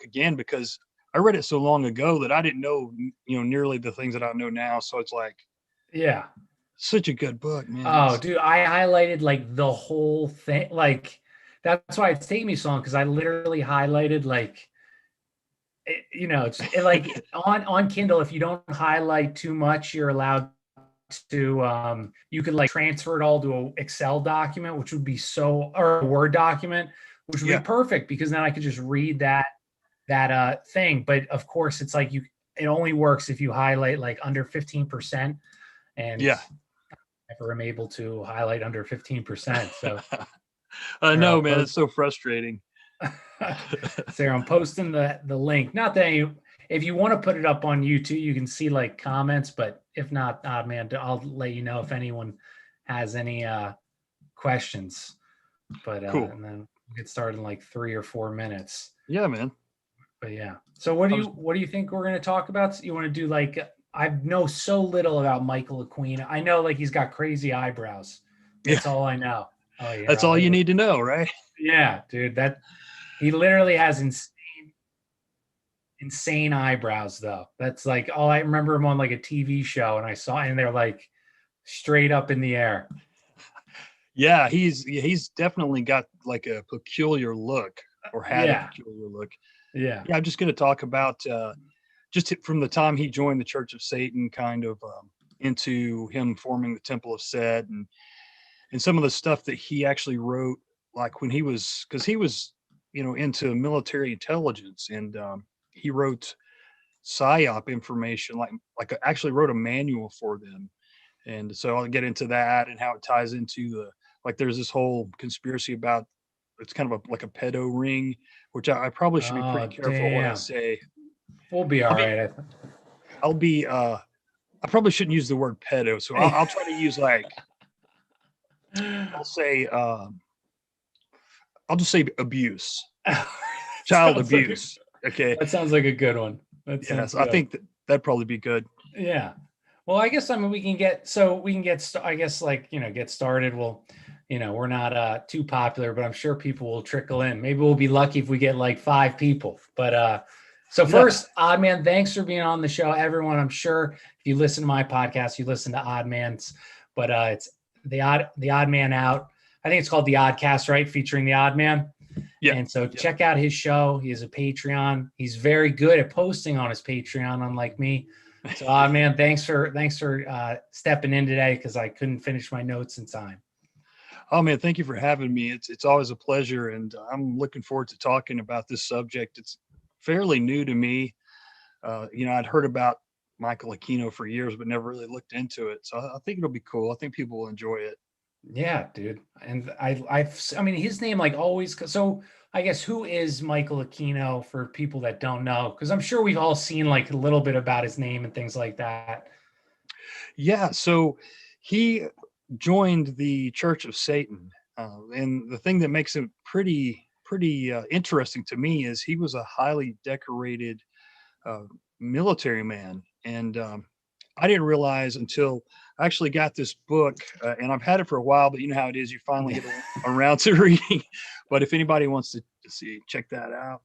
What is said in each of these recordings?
again because I read it so long ago that I didn't know, nearly the things that I know now. So it's like Yeah. such a good book, man. Oh, It's dude, I highlighted like the whole thing. Like that's why it's taking me so long because I literally highlighted like like on Kindle, if you don't highlight too much, you're allowed to you could like transfer it all to an Excel document, which would be or a Word document, which would be yeah, perfect because then I could just read that thing. But of course, it's like it only works if you highlight like under 15%, and yeah. I never am able to highlight under 15%. So I here know, I'll man. It's post. so frustrating. Sarah, I'm posting the link. Not that if you want to put it up on YouTube, you can see like comments, but if not, man, I'll let you know if anyone has any questions. But Cool. and then we'll get started in like 3 or 4 minutes. Yeah, man. But yeah. So I was what do you think we're gonna talk about? You want to do like I know so little about Michael Aquino. I know like he's got crazy eyebrows. yeah. That's all I know. Oh yeah, That's all you need to know, right? yeah, dude. That he literally has insane eyebrows though. That's like all I remember him on like a TV show and I saw and they're like straight up in the air. Yeah, he's definitely got like a peculiar look, or had a Yeah. peculiar look. Yeah. Yeah, I'm just going to talk about from the time he joined the Church of Satan, kind of into him forming the Temple of Set, and some of the stuff that he actually wrote, like when because he was, into military intelligence, and he wrote psyop information, actually wrote a manual for them, and so I'll get into that and how it ties into there's this whole conspiracy about it's kind of like a pedo ring, which I probably should be pretty Oh careful what I damn. say. We'll be I'll all be right. I'll be I probably shouldn't use the word pedo, so I'll try to use like I'll say I'll just say abuse, child sounds like abuse. Okay. that sounds like a good one. That Yes, sounds I good. think that'd probably be good. Yeah. Well, I mean we can get I guess like, get started. Well, we're not too popular, but I'm sure people will trickle in. Maybe we'll be lucky if we get like 5 people. But so Yeah. first, Oddman, thanks for being on the show. Everyone, I'm sure if you listen to my podcast, you listen to Oddman's, but it's the Odd Man Out. I think it's called the Oddcast, right? Featuring the Odd Man. Yeah. And so Yeah. check out his show. He has a Patreon. He's very good at posting on his Patreon, unlike me. So, man, thanks for stepping in today because I couldn't finish my notes in time. Oh man, thank you for having me. It's always a pleasure, and I'm looking forward to talking about this subject. It's fairly new to me. I'd heard about Michael Aquino for years, but never really looked into it. So I think it'll be cool. I think people will enjoy it. Yeah, dude. And I mean, his name like always. So I guess who is Michael Aquino for people that don't know? Because I'm sure we've all seen like a little bit about his name and things like that. Yeah. So he joined the Church of Satan, and the thing that makes it pretty interesting to me is he was a highly decorated uh, military man, and I didn't realize until I actually got this book, and I've had it for a while, but you know how it is, you finally get around to reading. But if anybody wants to see, check that out.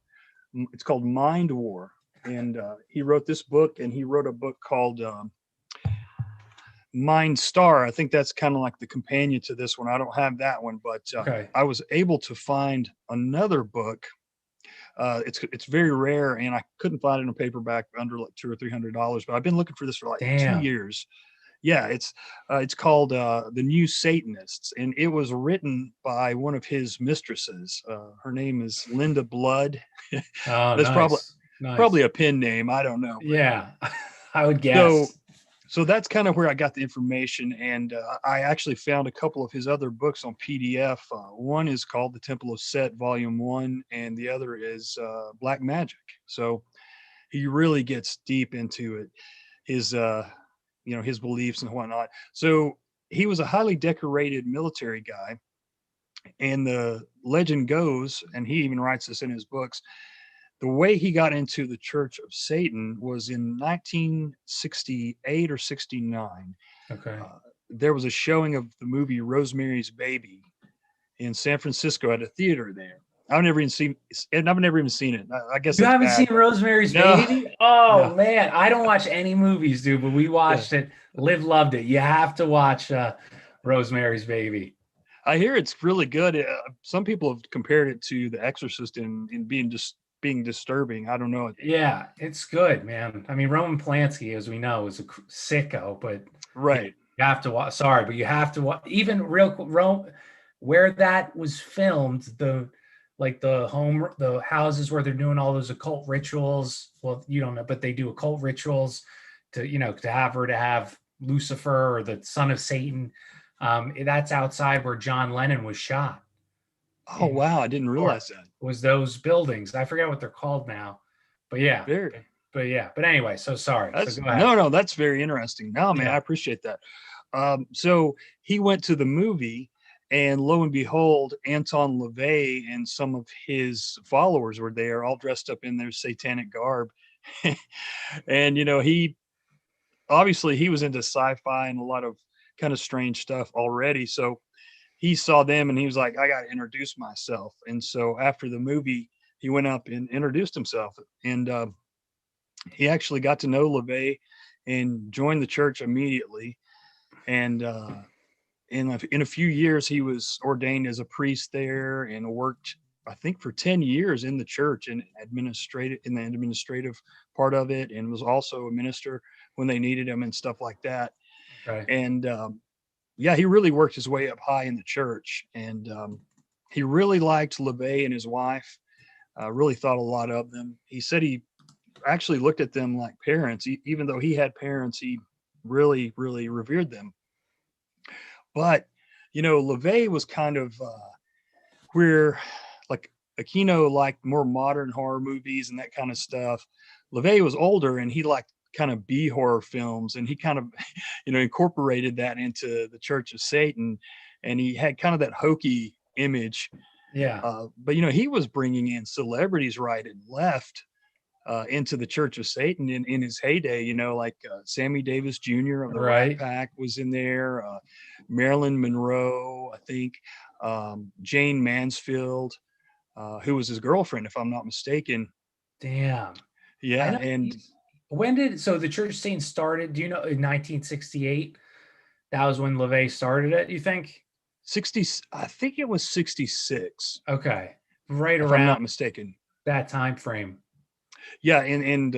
It's called Mind War, and he wrote this book, and he wrote a book called Mind Star. I think that's kind of like the companion to this one. I don't have that one, but Okay. I was able to find another book. It's very rare, and I couldn't find it in a paperback under like $200 or $300. But I've been looking for this for like two Damn. years. Yeah, it's called The New Satanists, and it was written by one of his mistresses. Her name is Linda Blood. Oh, That's probably nice. Nice. probably a pen name. I don't know, but Yeah. I would so guess. so that's kind of where I got the information, and I actually found a couple of his other books on PDF. One is called The Temple of Set, Volume One, and the other is Black Magic. So he really gets deep into it, his his beliefs and whatnot. So he was a highly decorated military guy, and the legend goes, and he even writes this in his books, the way he got into the Church of Satan was in 1968 or 69. Okay. Uh, there was a showing of the movie Rosemary's Baby in San Francisco at a theater there. I've never even seen, and I've never even seen it. I guess You that's haven't seen bad, but Rosemary's no, Baby? Oh no, man, I don't watch any movies, dude, but we yeah. watched it. Liv loved it. You have to watch Rosemary's Baby. I hear it's really good. Some people have compared it to The Exorcist in being just being disturbing. I don't know. Yeah, it's good, man. I mean, Roman Polanski, as we know, is a sicko, but yeah, Right. you have to watch. Sorry, but you have to watch. Even real Rome, where that was filmed, the houses where they're doing all those occult rituals. Well, you don't know, but they do occult rituals to to have her to have Lucifer or the son of Satan. That's outside where John Lennon was shot Oh in wow, I didn't New York. realize that. Was those buildings? I forget what they're called now, but yeah, Very. but yeah. But anyway, so sorry. So That's go ahead. no, no. That's very interesting. No, man, I Yeah. appreciate that. So he went to the movie, and lo and behold, Anton LaVey and some of his followers were there, all dressed up in their satanic garb. And he obviously he was into sci-fi and a lot of kind of strange stuff already. So he saw them and he was like, I got to introduce myself. And so after the movie, he went up and introduced himself, and he actually got to know LaVey and joined the church immediately. And in a few years, he was ordained as a priest there and worked, I think, for 10 years in the church and in the administrative part of it, and was also a minister when they needed him and stuff like that. Okay. And yeah, he really worked his way up high in the church, and he really liked LaVey and his wife. Really thought a lot of them. He said he actually looked at them like parents. Even though he had parents, he really, really revered them. But LaVey was kind of where, like, Aquino liked more modern horror movies and that kind of stuff. LaVey was older and he liked kind of B horror films, and he kind of incorporated that into the Church of Satan, and he had kind of that hokey image. Yeah. But he was bringing in celebrities right and left into the Church of Satan in his heyday. Like Sammy Davis Jr. of the Rat Right. Pack was in there. Marilyn Monroe, I think. Jane Mansfield, who was his girlfriend, if I'm not mistaken. Damn. I Yeah, know. and When did so the Church of Satan started? Do you know in 1968? That was when LaVey started it. You think? 60, I think it was 66, Okay, right if I'm around not mistaken. that time frame. Yeah, and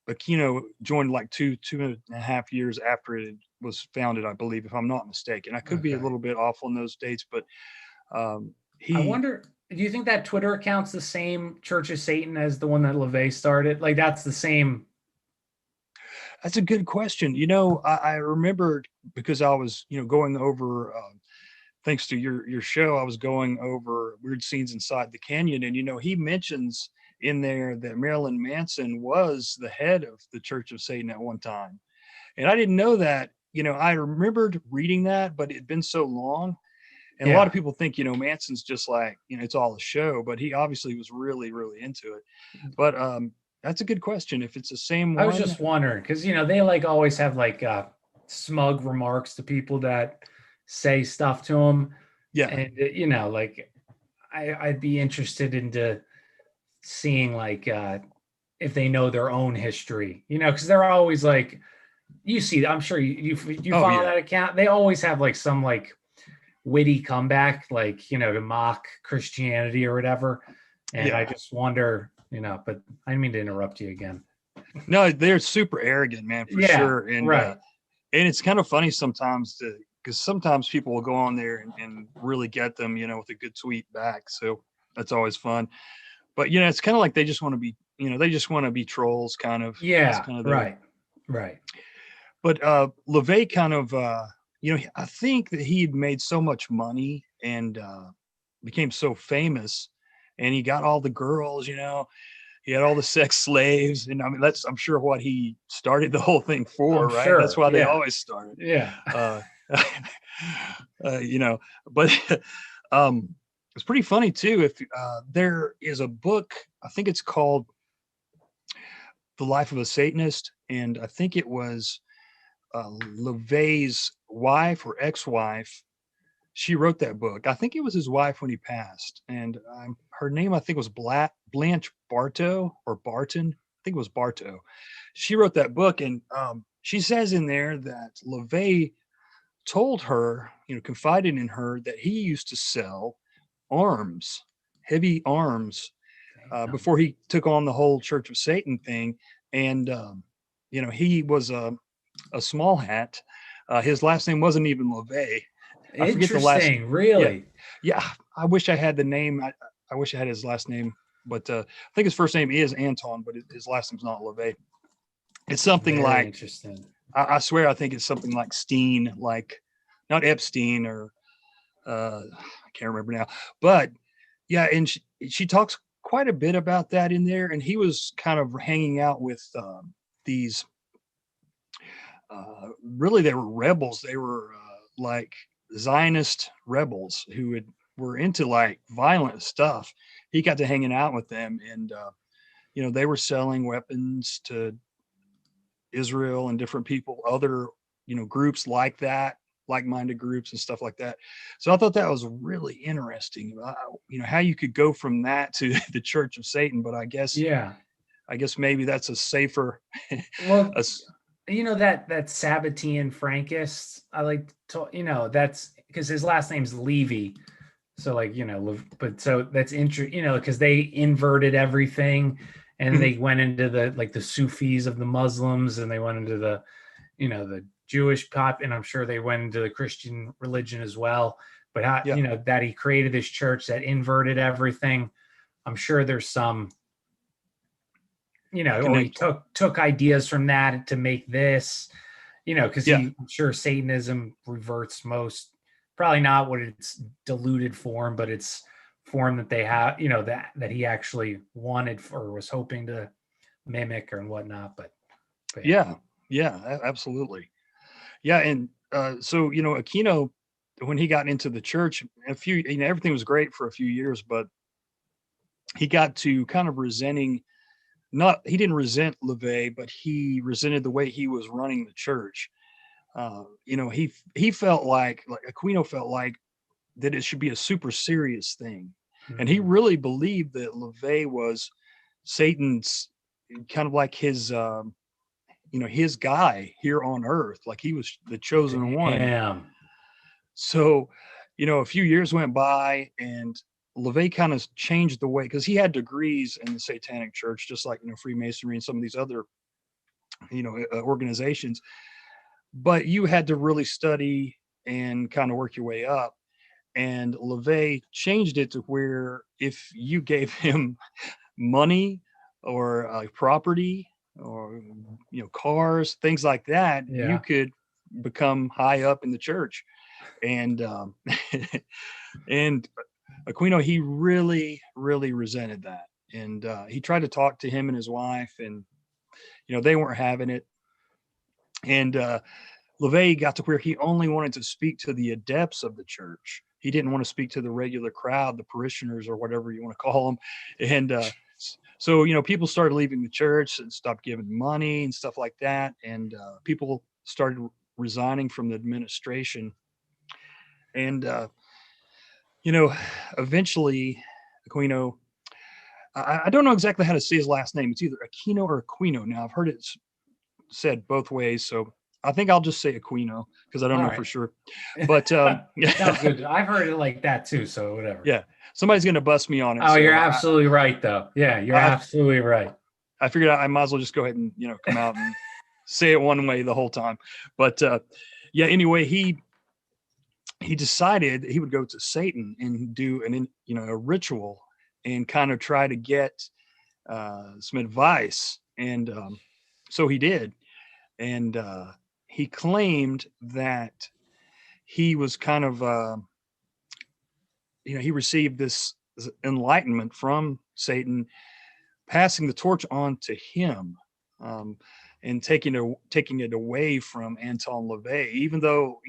Aquino joined like two and a half years after it was founded, I believe, if I'm not mistaken. I could be a Okay. little bit off on those dates, but I he wonder. Do you think that Twitter account's the same Church of Satan as the one that LaVey started? Like that's the same. That's a good question. I remembered because I was, going over, thanks to your show, I was going over weird scenes inside the canyon, and he mentions in there that Marilyn Manson was the head of the Church of Satan at one time, and I didn't know that. I remembered reading that, but it had been so long, and a lot of Yeah. people think Manson's just like it's all a show, but he obviously was really really into it. But that's a good question. If it's the same I was one, just wondering because they like always have like smug remarks to people that say stuff to them, yeah. and like I'd be interested into seeing like if they know their own history, because they're always like you see. I'm sure you Oh follow yeah. that account. They always have like some like witty comeback, like to mock Christianity or whatever. And I Yeah. just wonder, but I didn't mean to interrupt you again. No, they're super arrogant, man, for Yeah, sure. right. And it's kind of funny sometimes because sometimes people will go on there and really get them, with a good tweet back. So that's always fun. But it's kind of like they just want to be, they just want to be trolls, kind of. That's Yeah, kind of their. right, right. But LaVey kind of, I think that he had made so much money and became so famous, and he got all the girls, he had all the sex slaves, and I mean that's I'm sure what he started the whole thing I'm for, right? That's sure. why they Yeah, always started. yeah. Uh, you know, but it's pretty funny too. If there is a book, I think it's called "The Life of a Satanist," and I think it was LaVey's wife or ex-wife. She wrote that book. I think it was his wife when he passed, and her name I think was Blanche Bartow or Barton. I think it was Bartow. She wrote that book, and she says in there that LaVey told her, confided in her that he used to sell arms, heavy arms, before he took on the whole Church of Satan thing. And, he was a small hat. His last name wasn't even LaVey. I forget the last. Interesting. Yeah. Really? Yeah. I wish I had the name. I wish I had his last name, but I think his first name is Anton, but his last name's not LaVey. It's something Very like, interesting. I swear, I think it's something like Steen, like not Epstein or I can't remember now, but yeah. And she talks quite a bit about that in there. And he was kind of hanging out with these, really, they were rebels. They were like Zionist rebels were into like violent stuff. He got to hanging out with them, and they were selling weapons to Israel and different people, other groups like that, like-minded groups and stuff like that. So I thought that was really interesting. How you could go from that to the Church of Satan, but Yeah. I guess maybe that's a safer. Well, a, that Sabbatean Frankist, I like to, that's because his last name's Levy. So like, but so that's interesting, because they inverted everything, and they went into the Sufis of the Muslims, and they went into the Jewish pop, and I'm sure they went into the Christian religion as well. But how, yeah, that he created this church that inverted everything. I'm sure there's some, or he connect. took ideas from that to make this, because Yeah, I'm sure Satanism reverts probably not what its diluted form, but it's form that they have, that he actually wanted or was hoping to mimic or whatnot. But yeah, yeah, absolutely. Yeah, and so Aquino, when he got into the church, everything was great for a few years, but he got to kind of resenting. Not he didn't resent LaVey, but he resented the way he was running the church. He felt like Aquino felt like that it should be a super serious thing, and he really believed that LaVey was Satan's kind of like his guy here on earth, like he was the chosen one. damn. So, a few years went by, and LaVey kind of changed the way, because he had degrees in the Satanic Church, just like Freemasonry and some of these other organizations. But you had to really study and kind of work your way up. And LaVey changed it to where if you gave him money or property or cars, things like that, you Yeah. could become high up in the church. And and Aquino, he really, really resented that, and he tried to talk to him and his wife, and they weren't having it. And LaVey got to where he only wanted to speak to the adepts of the church. He didn't want to speak to the regular crowd, the parishioners, or whatever you want to call them. And so people started leaving the church and stopped giving money and stuff like that, and people started resigning from the administration. And eventually Aquino, I don't know exactly how to say his last name. It's either Aquino or Aquino. Now I've heard it said both ways, so I think I'll just say Aquino because I don't All know right. for sure. But Sounds good. I've heard it like that too. So whatever. yeah, somebody's gonna bust me on it. Oh, you're So absolutely right, though. Yeah, you're I, absolutely right. I figured I might as well just go ahead and come out and say it one way the whole time. But yeah, anyway, he decided that he would go to Satan and do a ritual and kind of try to get some advice. And so he did. And he claimed that he was kind of, he received this enlightenment from Satan, passing the torch on to him, and taking it away from Anton LaVey, even though,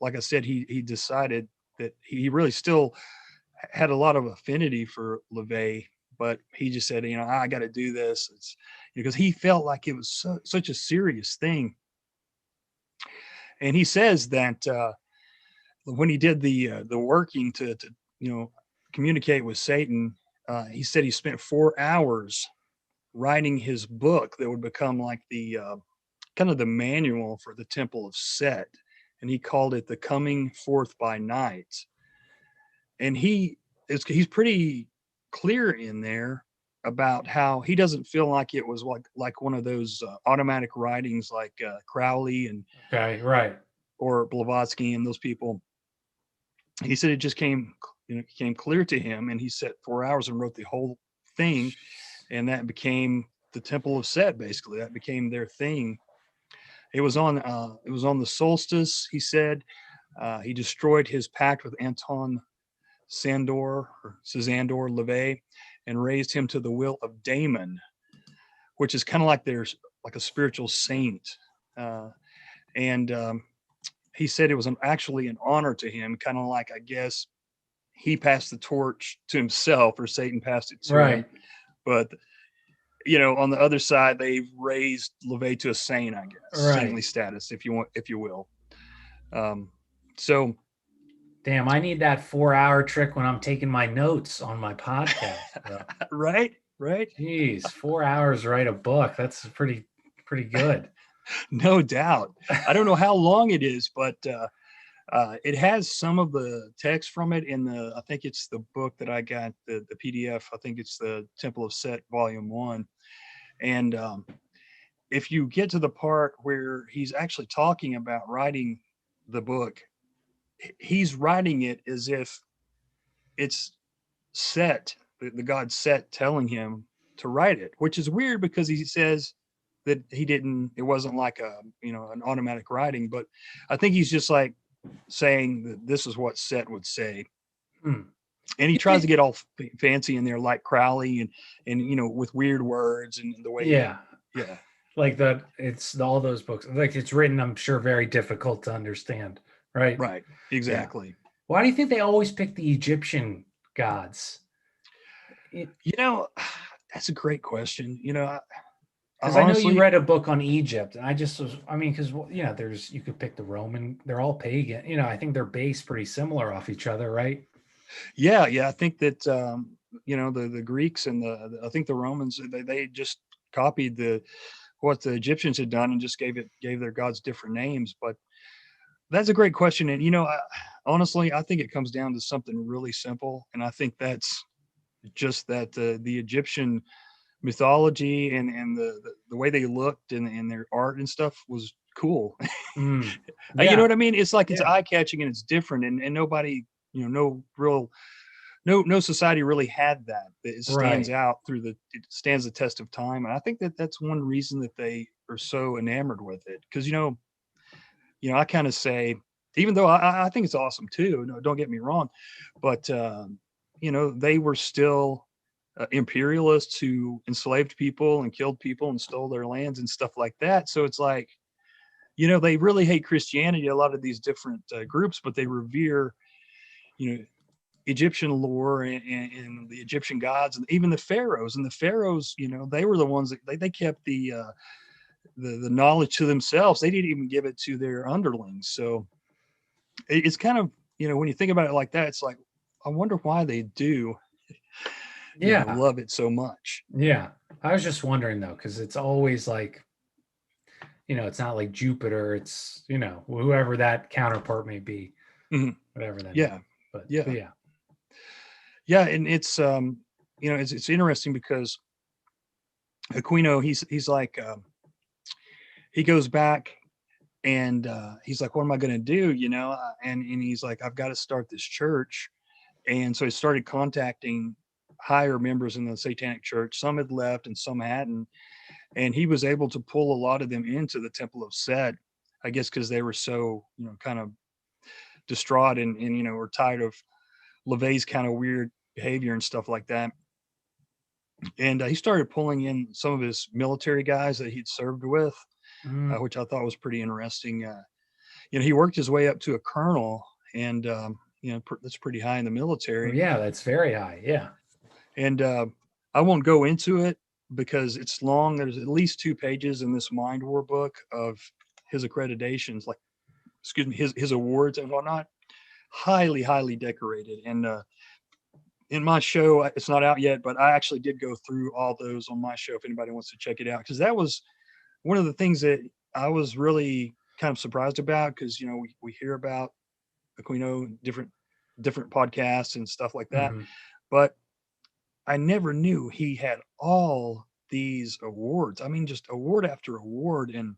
like I said, he decided that he really still had a lot of affinity for LaVey, but he just said, I got to do this. It's because he felt like it was such a serious thing. And he says that when he did the working to communicate with Satan, he said he spent 4 hours writing his book that would become like the kind of the manual for the Temple of Set, and he called it "The Coming Forth by Night." And he's pretty clear in there about how he doesn't feel like it was like one of those automatic writings like Crowley and Okay, right. or Blavatsky and those people. He said it just came clear to him, and he sat 4 hours and wrote the whole thing, and that became the Temple of Set. Basically, that became their thing. It was on the solstice. He said he destroyed his pact with Anton Sandor or Cézanne Levay and raised him to the will of Damon, which is kind of like there's like a spiritual saint. And he said it was actually an honor to him, kind of like I guess he passed the torch to himself or Satan passed it to him. Right. But on the other side, they've raised LeVay to a saint, I guess, Right. saintly status, if you will. So Damn, I need that 4-hour trick when I'm taking my notes on my podcast. Bro. right. Jeez, 4 hours to write a book. That's pretty good. No doubt. I don't know how long it is, but it has some of the text from it in I think it's the book that I got, the PDF. I think it's the Temple of Set Volume 1. And if you get to the part where he's actually talking about writing the book, he's writing it as if it's Set, the god Set, telling him to write it, which is weird because he says that it wasn't like an automatic writing, but I think he's just like saying that this is what Set would say. And he tries to get all fancy in there like Crowley and with weird words and the way yeah yeah like that. It's all those books, like it's written, I'm sure, very difficult to understand, right? exactly. Yeah. Why do you think they always pick the Egyptian gods? That's a great question. Because I know you read a book on Egypt, and because you could pick the Roman. They're all pagan. I think they're based pretty similar off each other, right? Yeah. I think that the Greeks and I think the Romans, they just copied what the Egyptians had done and just gave their gods different names. But that's a great question, and honestly, I think it comes down to something really simple, and I think that's just that the Egyptian mythology and the way they looked and their art and stuff was cool. Yeah. You know what I mean? It's like it's eye catching and it's different, and nobody, no society really had that. It stands out it stands the test of time, and I think that's one reason that they are so enamored with it. Because I kind of say, even though I think it's awesome too. No, don't get me wrong, but they were still imperialists who enslaved people and killed people and stole their lands and stuff like that. So it's like, they really hate Christianity, a lot of these different groups, but they revere, Egyptian lore and the Egyptian gods and even the pharaohs. And the pharaohs, they were the ones that they kept the knowledge to themselves. They didn't even give it to their underlings. So it's kind of, when you think about it like that, it's like, I wonder why they do love it so much. Yeah. I was just wondering though, because it's always like, it's not like Jupiter. It's, whoever that counterpart may be, whatever that is. But yeah. Yeah. And it's, it's interesting because Aquino, he's like, he goes back and he's like, what am I going to do? And he's like, I've got to start this church. And so he started contacting higher members in the Satanic Church. Some had left and some hadn't. And he was able to pull a lot of them into the Temple of Set, I guess, because they were so, kind of distraught and were tired of LeVay's kind of weird behavior and stuff like that. And he started pulling in some of his military guys that he'd served with, which I thought was pretty interesting. He worked his way up to a colonel, and that's pretty high in the military. Yeah, that's very high. Yeah. And I won't go into it because it's long. There's at least 2 pages in this Mind War book of his accreditations, his awards and whatnot. Highly, highly decorated. And in my show, it's not out yet, but I actually did go through all those on my show if anybody wants to check it out, because that was one of the things that I was really kind of surprised about, because we hear about Aquino, different podcasts and stuff like that, Hmm. but I never knew he had all these awards. I mean, just award after award. And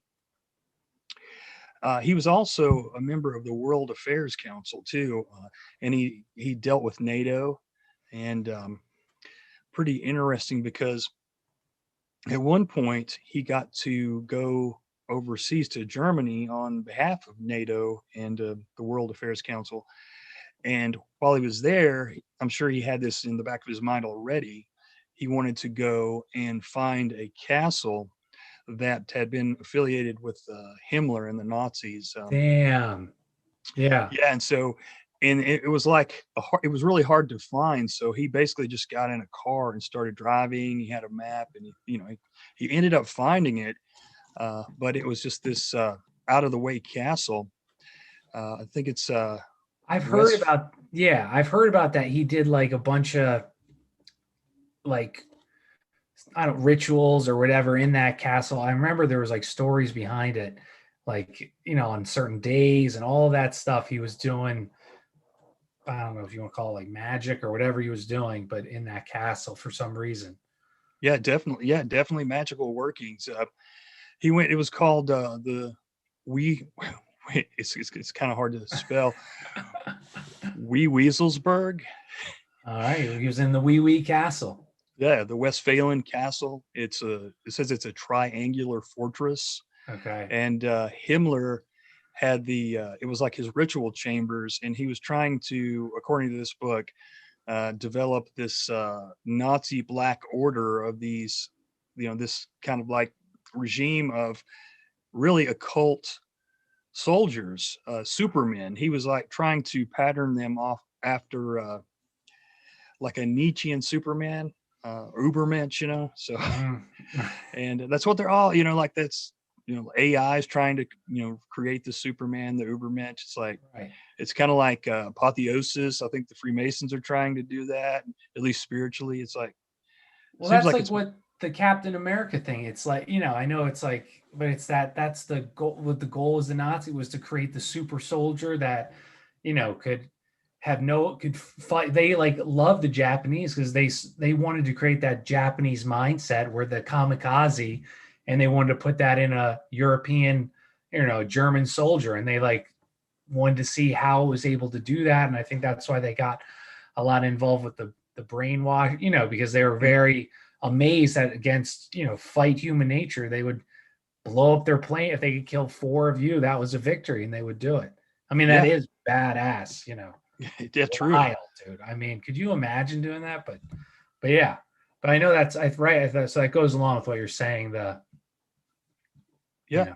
he was also a member of the World Affairs Council too, and he dealt with NATO, and pretty interesting because at one point he got to go overseas to Germany on behalf of NATO and the World Affairs Council. And while he was there, I'm sure he had this in the back of his mind already. He wanted to go and find a castle that had been affiliated with Himmler and the Nazis. Damn. Yeah. Yeah, and so, and it was like it was really hard to find. So he basically just got in a car and started driving. He had a map, and he ended up finding it. But it was just this out of the way castle. I think it's I've heard West. about, yeah, I've heard about that. He did like a bunch of like, I don't, rituals or whatever in that castle. I remember there was like stories behind it, like, on certain days and all of that stuff he was doing. I don't know if you want to call it like magic or whatever he was doing, but in that castle for some reason. Yeah, definitely. Yeah, definitely magical workings. He went. It was called the we. It's kind of hard to spell. Wee Weaselsburg. All right. He was in the Wee Wee Castle. Yeah, the Westphalian Castle. It says it's a triangular fortress, Okay. and Himmler had it was like his ritual chambers, and he was trying to, according to this book, develop this Nazi Black Order of these, this kind of like regime of really occult soldiers, supermen. He was like trying to pattern them off after like a Nietzschean Superman, Ubermensch, So, Mm. and that's what they're all, like that's, AI is trying to, create the Superman, the Ubermensch. It's like, Right. it's kind of like apotheosis. I think the Freemasons are trying to do that, at least spiritually. It's like, Well, seems that's like like it's, what the Captain America thing. It's like, I know it's like, but it's that's the goal. What the goal was the Nazi was to create the super soldier that, could could fight. They like love the Japanese because they wanted to create that Japanese mindset where the kamikaze, and they wanted to put that in a European, German soldier, and they like wanted to see how it was able to do that. And I think that's why they got a lot involved with the brainwash, because they were very amazed that against, fight human nature, they would blow up their plane. If they could kill 4 of you, that was a victory, and they would do it. I mean, that yeah, is badass, yeah, true. wild, dude. I mean, could you imagine doing that? But yeah, but I know that's right. So that goes along with what you're saying. You Yeah. know,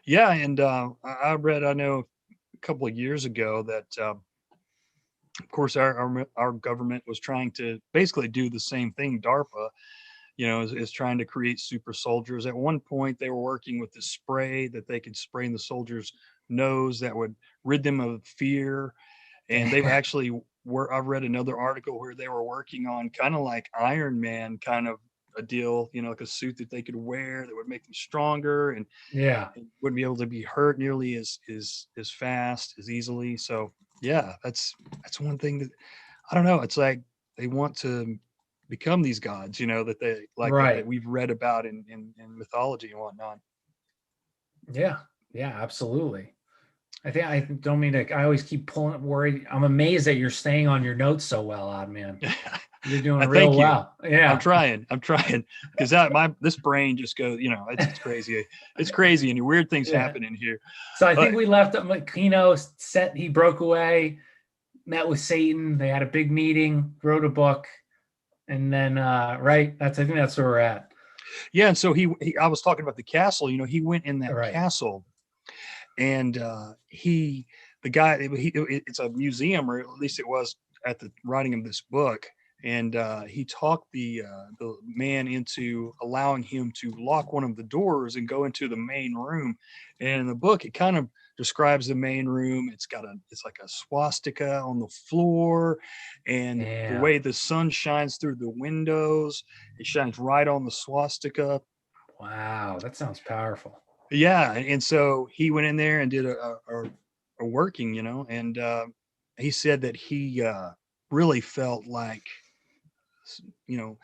Yeah. And I know a couple of years ago that, of course, our government was trying to basically do the same thing. DARPA, is trying to create super soldiers. At one point, they were working with this spray that they could spray in the soldiers' nose that would rid them of fear. And they've actually I've read another article where they were working on kind of like Iron Man kind of a deal, like a suit that they could wear that would make them stronger yeah, and wouldn't be able to be hurt nearly as fast as easily. So yeah, that's one thing that I don't know. It's like they want to become these gods, that they like that right. we've read about in mythology and whatnot. Yeah, yeah, absolutely. I think I don't mean to. I always keep pulling worried. I'm amazed that you're staying on your notes so well, odd man. You're doing I real thank you. well. Yeah. I'm trying because this brain just goes, it's crazy. It's crazy and weird things Yeah. happen in here. So I But think we left him. Kino set. He broke away, met with Satan. They had a big meeting, wrote a book, and then right. I think that's where we're at. yeah, and so I was talking about the castle. He went in that Right. castle, and the guy, it's a museum, or at least it was at the writing of this book. and he talked the man into allowing him to lock one of the doors and go into the main room. And in the book, it kind of describes the main room. It's like a swastika on the floor, and the Yeah. way the sun shines through the windows, it shines right on the swastika. Wow, that sounds powerful. Yeah, and so he went in there and did a working, and he said that he really felt like, you know,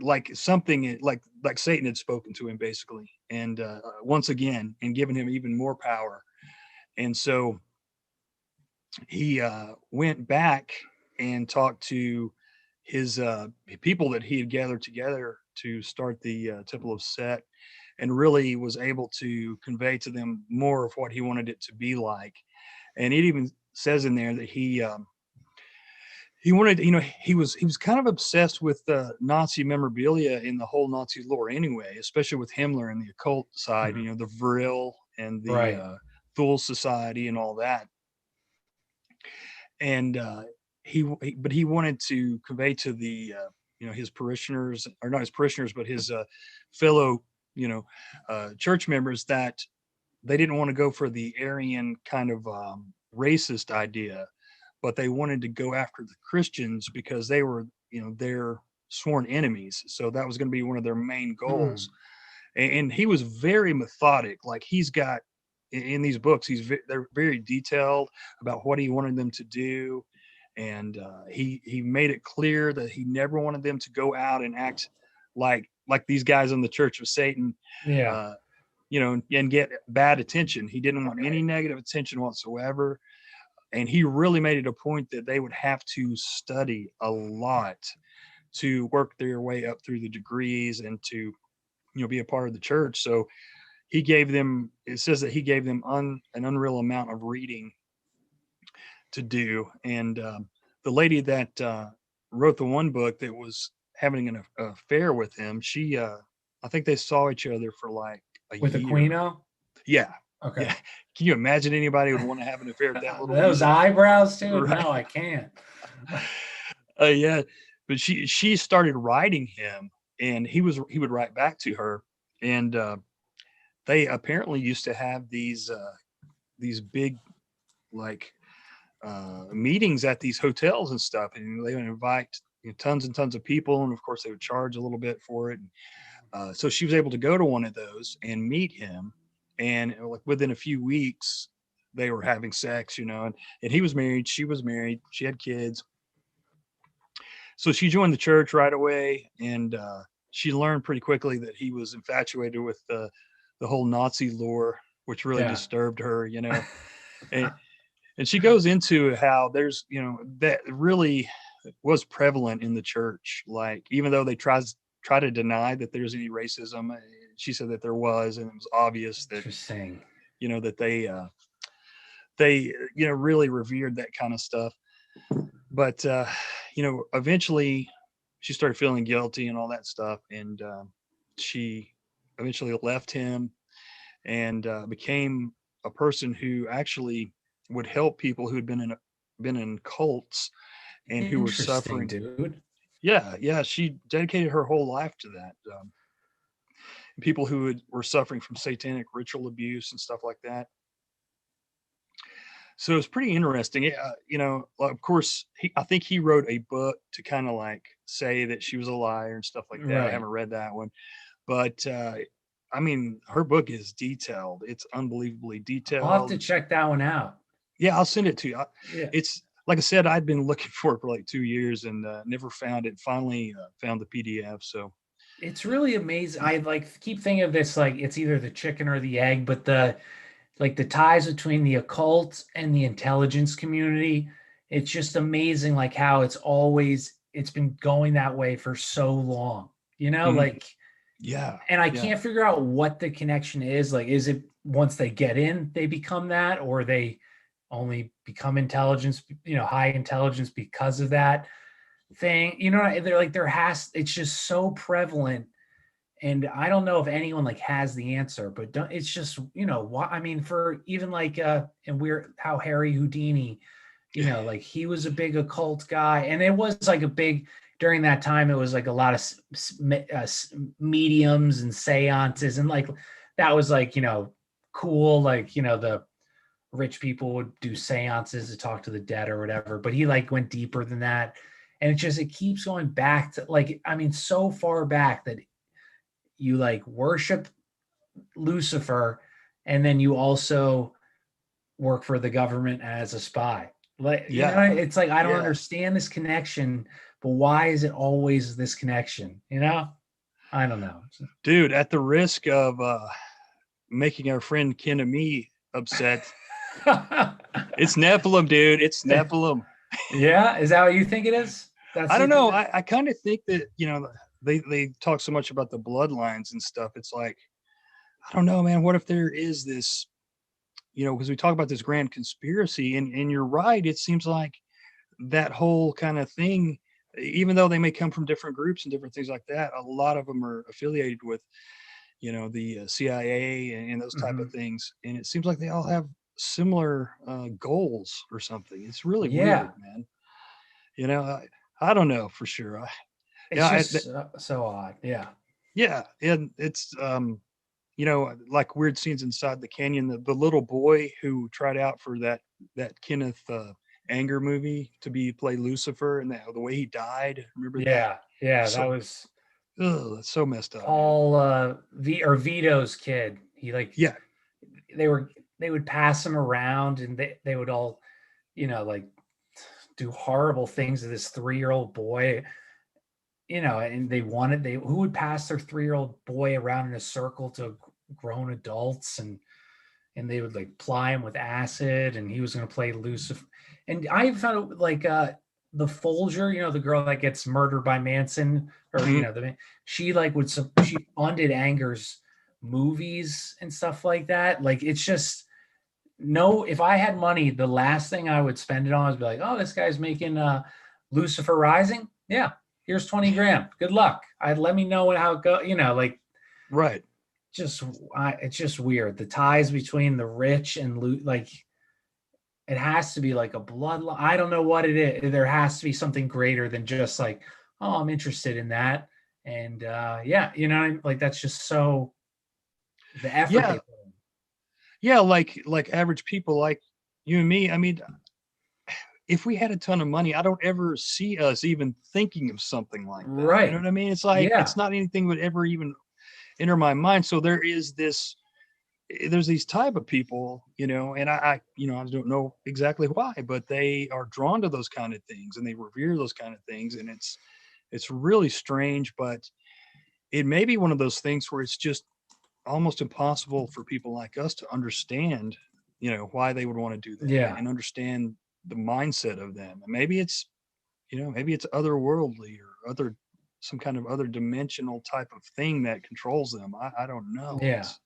like something like Satan had spoken to him basically, and once again, and given him even more power. And so he went back and talked to his people that he had gathered together to start the Temple of Set, and really was able to convey to them more of what he wanted it to be like. And it even says in there that he wanted, he was kind of obsessed with Nazi memorabilia in the whole Nazi lore anyway, especially with Himmler and the occult side, Mhm. the Vril and the Right. Thule Society and all that. And but he wanted to convey to the his parishioners, or not his parishioners, but his fellow church members, that they didn't want to go for the Aryan kind of racist idea, but they wanted to go after the Christians because they were their sworn enemies. So that was going to be one of their main Mm. goals. And he was very methodic. Like, he's got in these books, they're very detailed about what he wanted them to do, and he made it clear that he never wanted them to go out and act like these guys in the Church of Satan, Yeah. uh, and get bad attention. He didn't want any Right. negative attention whatsoever, and he really made it a point that they would have to study a lot to work their way up through the degrees and to be a part of the church. So he gave them, it says that he gave them an unreal amount of reading to do. And the lady that wrote the one book that was having an affair with him, she I think they saw each other for like a With year. Aquino? Yeah. Okay. Yeah. Can you imagine anybody would want to have an affair with that little Those weasel? eyebrows, dude. Right. No, I can't. Yeah. But she started writing him, and he would write back to her. And they apparently used to have these big, like, meetings at these hotels and stuff, and they would invite tons and tons of people, and of course they would charge a little bit for it. So she was able to go to one of those and meet him, and like within a few weeks they were having sex, and he was married, she was married, she had kids. So she joined the church right away, and she learned pretty quickly that he was infatuated with the whole Nazi lore, which really Yeah. disturbed her, and and she goes into how there's that really was prevalent in the church. Like, even though they try to deny that there's any racism, she said that there was, and it was obvious that Interesting. that they really revered that kind of stuff. But eventually she started feeling guilty and all that stuff, and she eventually left him, and became a person who actually would help people who had been in cults and who were Interesting, suffering. dude. Yeah, yeah, she dedicated her whole life to that. People who were suffering from satanic ritual abuse and stuff like that. So it's pretty interesting. Of course, I think he wrote a book to kind of like say that she was a liar and stuff like that. I Right. haven't read that one, but I mean, her book is detailed. It's unbelievably I'll have to detailed. check that one out. Yeah, I'll send it to you. Yeah. It's like I said, I'd been looking for it for like 2 years and never found it. Finally, found the PDF. So It's really amazing. I like keep thinking of this like it's either the chicken or the egg, but the ties between the occult and the intelligence community, it's just amazing like how it's been going that way for so long. mhm, Like, yeah, and I yeah. can't figure out what the connection is. Like, is it once they get in, they become that, or they only become intelligence, high intelligence because of that thing? They're like it's just so prevalent, and I don't know if anyone like has the answer, but it's just why. I mean, for even like and we're how Harry Houdini, like he was a big occult guy, and it was like a big during that time. It was like a lot of mediums and seances, and like that was like cool. Like the rich people would do seances to talk to the dead or whatever. But he like went deeper than that, and it keeps going back to like so far back that you like worship Lucifer, and then you also work for the government as a spy. Like, Yeah. it's like I don't Yeah. understand this connection, but why is it always this connection? I don't know. Dude, at the risk of making our friend Ken and me upset, it's Nephilim, dude. It's Nephilim. Yeah, is that what you think it is? I don't know. I kind of think that, they talk so much about the bloodlines and stuff. It's like, I don't know, man. What if there is this, because we talk about this grand conspiracy, and you're right. It seems like that whole kind of thing, even though they may come from different groups and different things like that, a lot of them are affiliated with, the CIA and those type of Mhm. things. And it seems like they all have similar goals or something. It's really Yeah, weird, man. I don't know for sure. it's Yeah, just so odd. Yeah. yeah, and it's like weird scenes inside the canyon. The little boy who tried out for that Kenneth Anger movie to play Lucifer, and the way he died. Remember that? Yeah. Yeah. That So, was that's so messed up, man. Paul Vito's kid. He like Yeah, they would pass him around, and they would all, like do horrible things to this 3-year-old boy, and they who would pass their 3-year-old boy around in a circle to grown adults, and they would like ply him with acid, and he was going to play Lucifer. And I found it like the Folger, the girl that gets murdered by Manson, or mhm. she like she funded Anger's movies and stuff like that. Like it's just no. If I had money, the last thing I would spend it on is be like, oh, this guy's making Lucifer Rising. Yeah, here's 20 grand. Good luck. I'd let me know how it go. Like Right. just it's just weird, the ties between the rich and like it has to be like a bloodline. I don't know what it is. There has to be something greater than just like, oh, I'm interested in that. And yeah, like that's just so the effort they Yeah, put in. yeah. Like average people, like you and me. I mean, if we had a ton of money, I don't ever see us even thinking of something like that. You know Right. what I mean? It's like Yeah. it's not anything would ever even enter my mind. So there's these type of people, and I don't know exactly why, but they are drawn to those kind of things and they revere those kind of things, and it's really strange. But it may be one of those things where it's just almost impossible for people like us to understand, why they would want to do that, Yeah. and understand the mindset of them. And maybe it's otherworldly or some kind of other dimensional type of thing that controls them. I don't know. Yeah. It's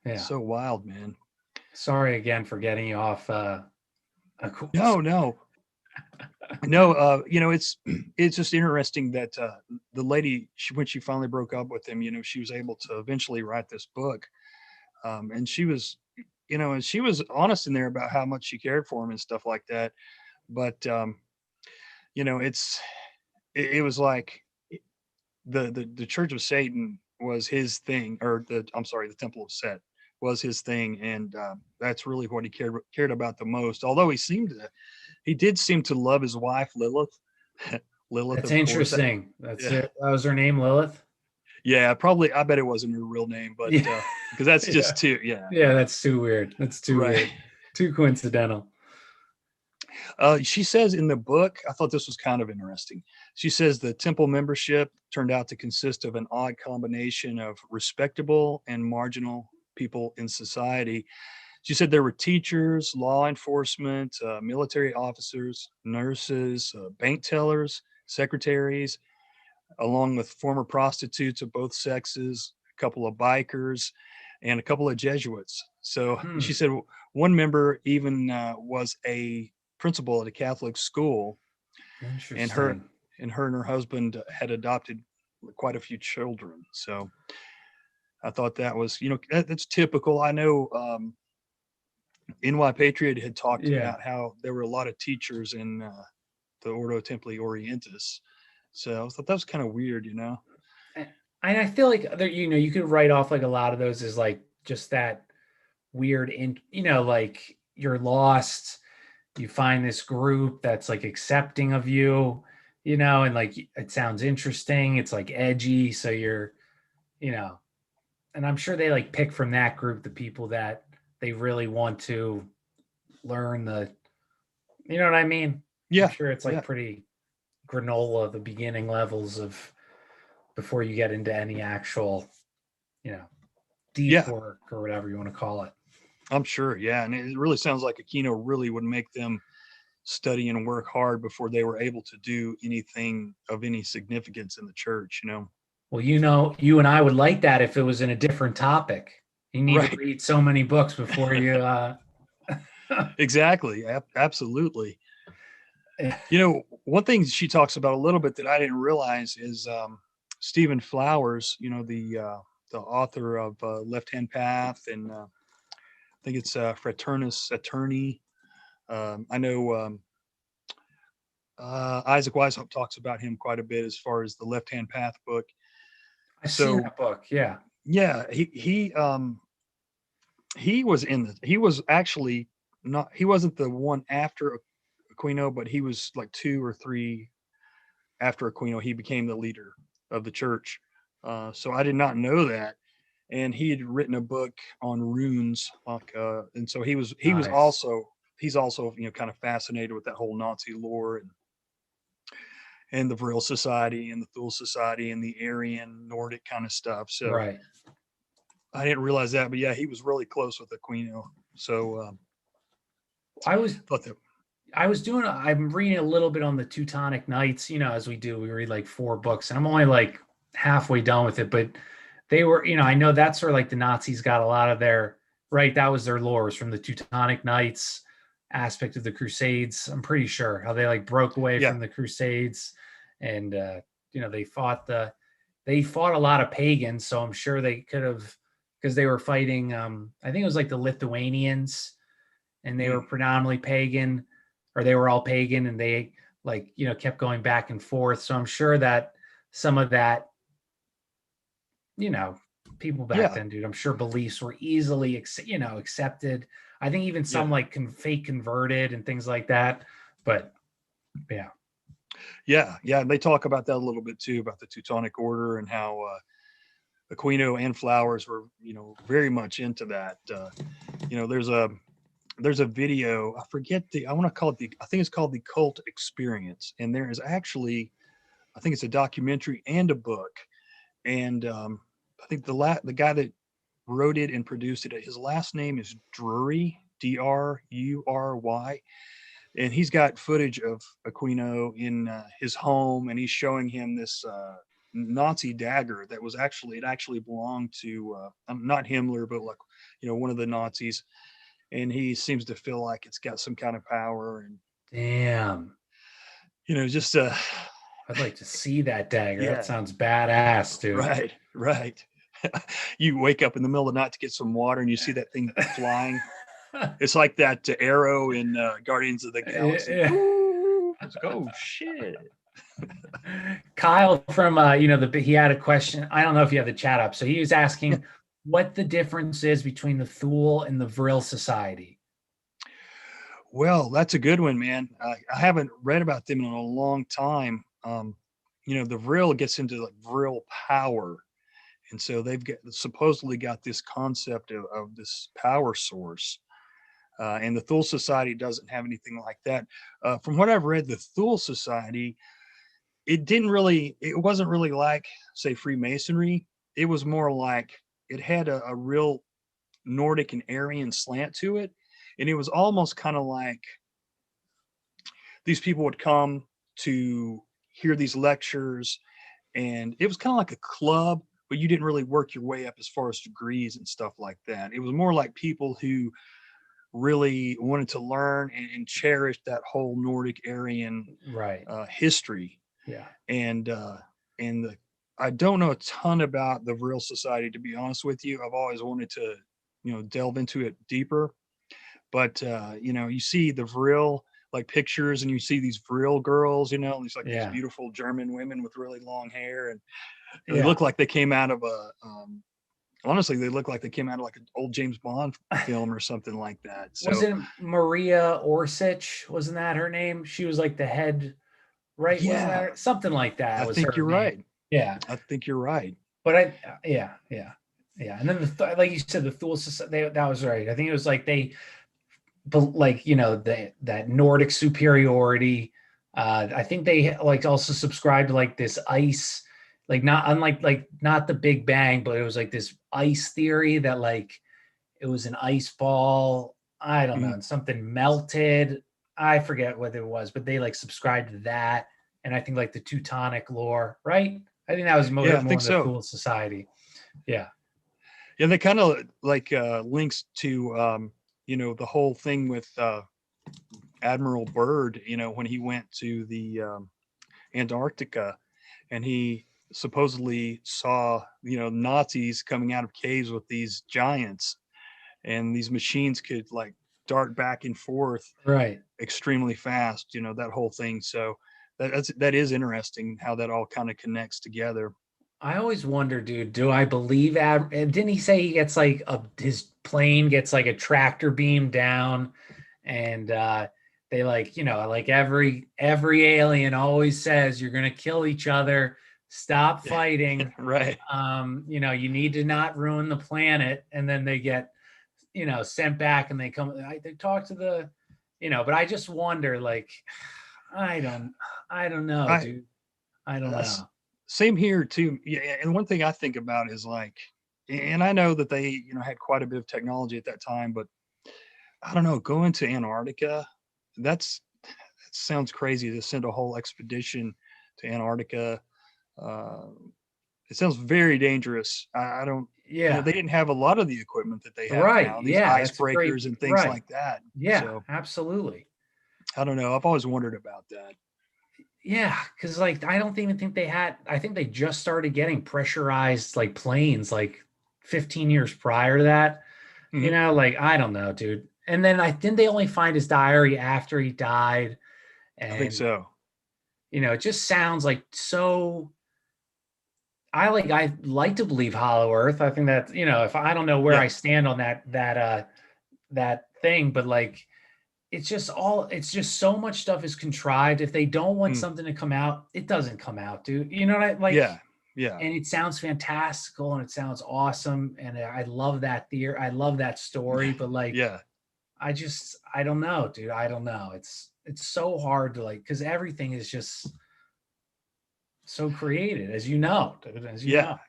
Yeah. so wild, man. Sorry again for getting you off a cool. No, no, no. It's just interesting that the lady, when she finally broke up with him, she was able to eventually write this book, and she was honest in there about how much she cared for him and stuff like that. But it was like the Church of Satan was his thing, or the Temple of Set was his thing, and that's really what he cared about the most. Although he did seem to love his wife Lilith. Lilith, That's of course. interesting. That's Yeah, it. That was her name, Lilith. yeah, probably. I bet it wasn't her real name, but Yeah. because that's Yeah. just too. Yeah, Yeah, that's too weird. That's too right. weird. Too coincidental. She says in the book, I thought this was kind of interesting. She says the temple membership turned out to consist of an odd combination of respectable and marginal people in society. She said there were teachers, law enforcement, military officers, nurses, bank tellers, secretaries, along with former prostitutes of both sexes, a couple of bikers, and a couple of Jesuits. So she Hmm. said one member even was a principal at a Catholic school, and her Interesting. and her husband had adopted quite a few children. So I thought that was, that's typical. I know NY Patriot had talked Yeah. about how there were a lot of teachers in the Ordo Templi Orientis. So I thought that was kind of weird, you know? And I feel like there, you could write off like a lot of those as like just that weird like you're lost, you find this group that's like accepting of you, and like it sounds interesting, it's like edgy, so you're, you know, and I'm sure they like pick from that group the people that they really want to learn you know what I mean? I'm Yeah, sure it's like yeah, pretty granola, the beginning levels of before you get into any actual, you know, deep yeah. work or whatever you want to call it. I'm sure. Yeah, and it really sounds like Aquino really would make them study and work hard before they were able to do anything of any significance in the church. You know? Well, you and I would like that if it was in a different topic. You need to Right. read so many books before you. Exactly. Absolutely. You know, one thing she talks about a little bit that I didn't realize is Stephen Flowers. You know, the author of Left Hand Path, and I think it's Fraternus Attorney. I know Isaac Weishaupt talks about him quite a bit as far as the Left Hand Path book. I've seen So that book. Yeah. yeah, he was in the he was actually not he wasn't the one after Aquino, but he was like 2 or 3 after Aquino. He became the leader of the church. So I did not know that, and he had written a book on runes, like, and so he was Nice. also he's also kind of fascinated with that whole Nazi lore and the Vril Society and the Thule Society and the Aryan Nordic kind of stuff. So Right. I didn't realize that, but yeah, he was really close with Aquino. So I was thought that I'm reading a little bit on the Teutonic Knights, as we do. We read like 4 books, and I'm only like halfway done with it, but they were, I know that's where like the Nazis got a lot of their, right. That was their lore, was from the Teutonic Knights aspect of the Crusades. I'm pretty sure how they like broke away yeah, from the Crusades, and they fought a lot of pagans. So I'm sure they could have, because they were fighting. I think it was like the Lithuanians, and they were mm, predominantly pagan, or they were all pagan, and they like kept going back and forth. So I'm sure that some of that, you know, people back yeah, then, dude, I'm sure beliefs were easily accepted. I think even some yeah, like fake converted and things like that. But yeah. yeah. And they talk about that a little bit too, about the Teutonic Order and how Aquino and Flowers were, very much into that. There's a video. I forget I want to call it I think it's called the Cult Experience, and there is actually, I think it's a documentary and a book, and I think the guy that wrote it and produced it, his last name is Drury, Drury, and he's got footage of Aquino in his home, and he's showing him this Nazi dagger that it actually belonged to not Himmler, but like one of the Nazis, and he seems to feel like it's got some kind of power, and Damn. just I'd like to see that dagger. That yeah, sounds badass, dude. right, right. You wake up in the middle of the night to get some water, and you see that thing flying. It's like that arrow in Guardians of the Galaxy. Yeah. Ooh, it's like, oh shit. Kyle from he had a question. I don't know if you have the chat up. So he was asking what the difference is between the Thule and the Vril Society. Well, that's a good one, man. I haven't read about them in a long time. The Vril gets into like Vril power, and so they've supposedly got this concept of this power source. And the Thule Society doesn't have anything like that. From what I've read, the Thule Society, it wasn't really like, say, Freemasonry. It was more like it had a real Nordic and Aryan slant to it. And it was almost kind of like these people would come to hear these lectures, and it was kind of like a club, but you didn't really work your way up as far as degrees and stuff like that. It was more like people who really wanted to learn and cherish that whole Nordic Aryan Right. history. Yeah. And I don't know a ton about the Vril Society, to be honest with you. I've always wanted to delve into it deeper, But you see the Vril like pictures, and you see these Vril girls, these like these Yeah. beautiful German women with really long hair, and they Yeah. look like they came out of a honestly, they look like they came out of like an old James Bond film or something like that. So Wasn't Maria Orsich? Wasn't that her name? She was like the head, right? Wasn't yeah, that something like that I was think her you're name? right. Yeah. I think you're right. But yeah, yeah, yeah. And then like you said, the Thule Society, that was right. I think it was like they, but like, that Nordic superiority. I think they like also subscribed to like this ice, like not unlike like not the Big Bang, but it was like this ice theory that like it was an ice ball. I don't know, Mhm. and something melted. I forget what it was, but they like subscribed to that. And I think like the Teutonic lore, right? I think that was Yeah, I more think in the so. Thule Society. Yeah. Yeah, they kind of like links to the whole thing with Admiral Byrd, when he went to the Antarctica, and he supposedly saw Nazis coming out of caves with these giants, and these machines could like dart back and forth Right. extremely fast, that whole thing. So that is interesting how that all kind of connects together. I always wonder, dude, do I believe and didn't he say he gets like his plane gets like a tractor beam down and they like, like every alien always says you're gonna kill each other, stop fighting. Right. You need to not ruin the planet, and then they get, sent back and they talk to but I just wonder, like, I don't I don't know, I dude. I don't that's know. same here too. Yeah, and one thing I think about is like, and I know that they had quite a bit of technology at that time, but I don't know, going to Antarctica, that sounds crazy to send a whole expedition to Antarctica. Uh, it sounds very dangerous. I don't, Yeah. they didn't have a lot of the equipment that they have Right. now, these Yeah, that's a icebreakers great and things right. like that. Yeah, So absolutely. I don't know. I've always wondered about that. Yeah, because like I don't even think I think they just started getting pressurized like planes like 15 years prior to that. Mhm. Like I don't know, dude. And then I didn't they only find his diary after he died. I think And so. it just sounds like so I like to believe Hollow Earth. I think that, if I don't know where Yeah. I stand on that thing, but like it's just so much stuff is contrived. If they don't want Mm. something to come out, it doesn't come out, dude. You know what I like? Yeah. Yeah. And it sounds fantastical and it sounds awesome. And I love that theory. I love that story. But like, Yeah. I don't know, dude. I don't know. It's so hard to like, because everything is just so created, as you know, dude, as you Yeah. know.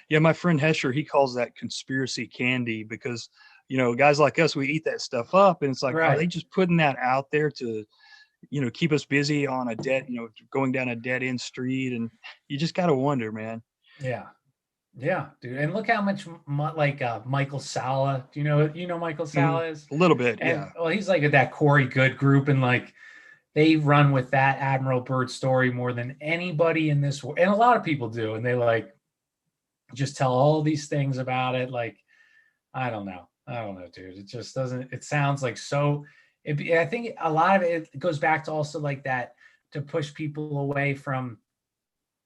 Yeah. My friend Hesher, he calls that conspiracy candy because, guys like us, we eat that stuff up, and it's like, are they Right. just putting that out there to, keep us busy on a dead, going down a dead end street? And you just got to wonder, man. Yeah. Yeah, dude. And look how much like Michael Sala. Do you know Michael Mhm. Sala is? A little bit. And Yeah. well, he's like at that Corey Good group, and like they run with that Admiral Byrd story more than anybody in this world. And a lot of people do. And they like just tell all these things about it. Like, I don't know. I don't know, dude. It just doesn't, it sounds like so. I think a lot of it goes back to also like that to push people away from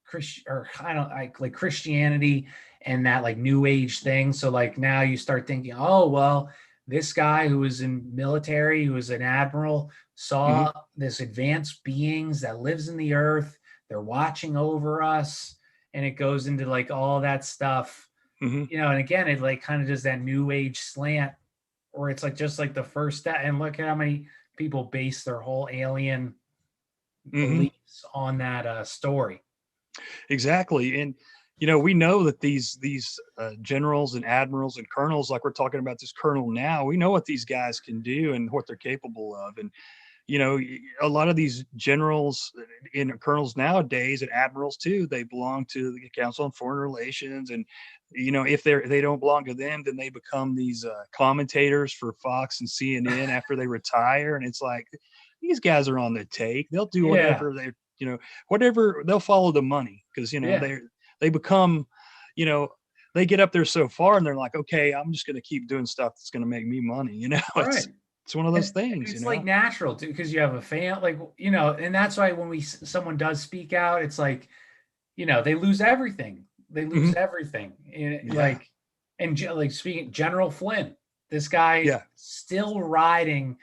Christian or I don't like Christianity and that like new age thing. So like now you start thinking, oh well, this guy who was in military, who was an admiral, Hmm. saw this advanced beings that lives in the earth. They're watching over us, and it goes into like all that stuff, Hmm. And again, it like kind of does that new age slant, or it's like just like the first step. And look at how many people base their whole alien Hmm. beliefs on that story. Exactly. And we know that these generals and admirals and colonels, like we're talking about this colonel now, we know what these guys can do and what they're capable of. And a lot of these generals and colonels nowadays, and admirals too, they belong to the Council on Foreign Relations. And if they don't belong to them, then they become these commentators for Fox and CNN after they retire. And it's like, these guys are on the take. They'll do Yeah. whatever you know whatever, they'll follow the money, because Yeah. they become, you know they get up there so far, and they're like, okay, I'm just going to keep doing stuff that's going to make me money. It's Right. it's one of those And things, it's like natural too, because you have a fan, like, and that's why when someone does speak out, it's like, they lose everything. They lose Mhm. everything. Yeah. Like, and like speaking, General Flynn, this guy Yeah. still riding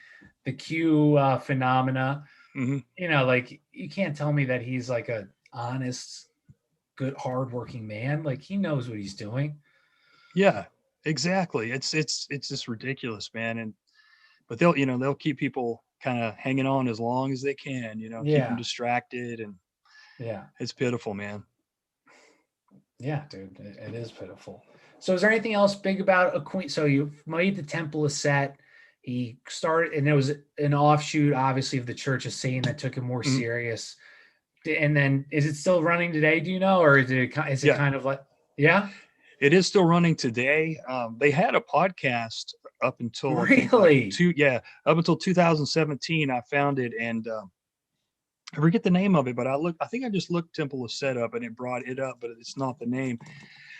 the Q phenomena. Hmm. Like you can't tell me that he's like a honest, good, hardworking man. Like he knows what he's doing. Yeah, exactly. It's just ridiculous, man. And but they'll keep people kind of hanging on as long as they can, keep them Yeah, distracted, and yeah, it's pitiful, man. yeah, dude. It is pitiful. So, is there anything else big about a queen? So you made the Temple of Set. He started, and it was an offshoot, obviously, of the Church of Satan that took it more Mhm. serious. And then, is it still running today? Do you know, or is it Yeah, kind of like, yeah, it is still running today. They had a podcast up until I think like really, up until 2017. I found it, and I forget the name of it, but I think I just looked Temple of Set up and it brought it up, but it's not the name.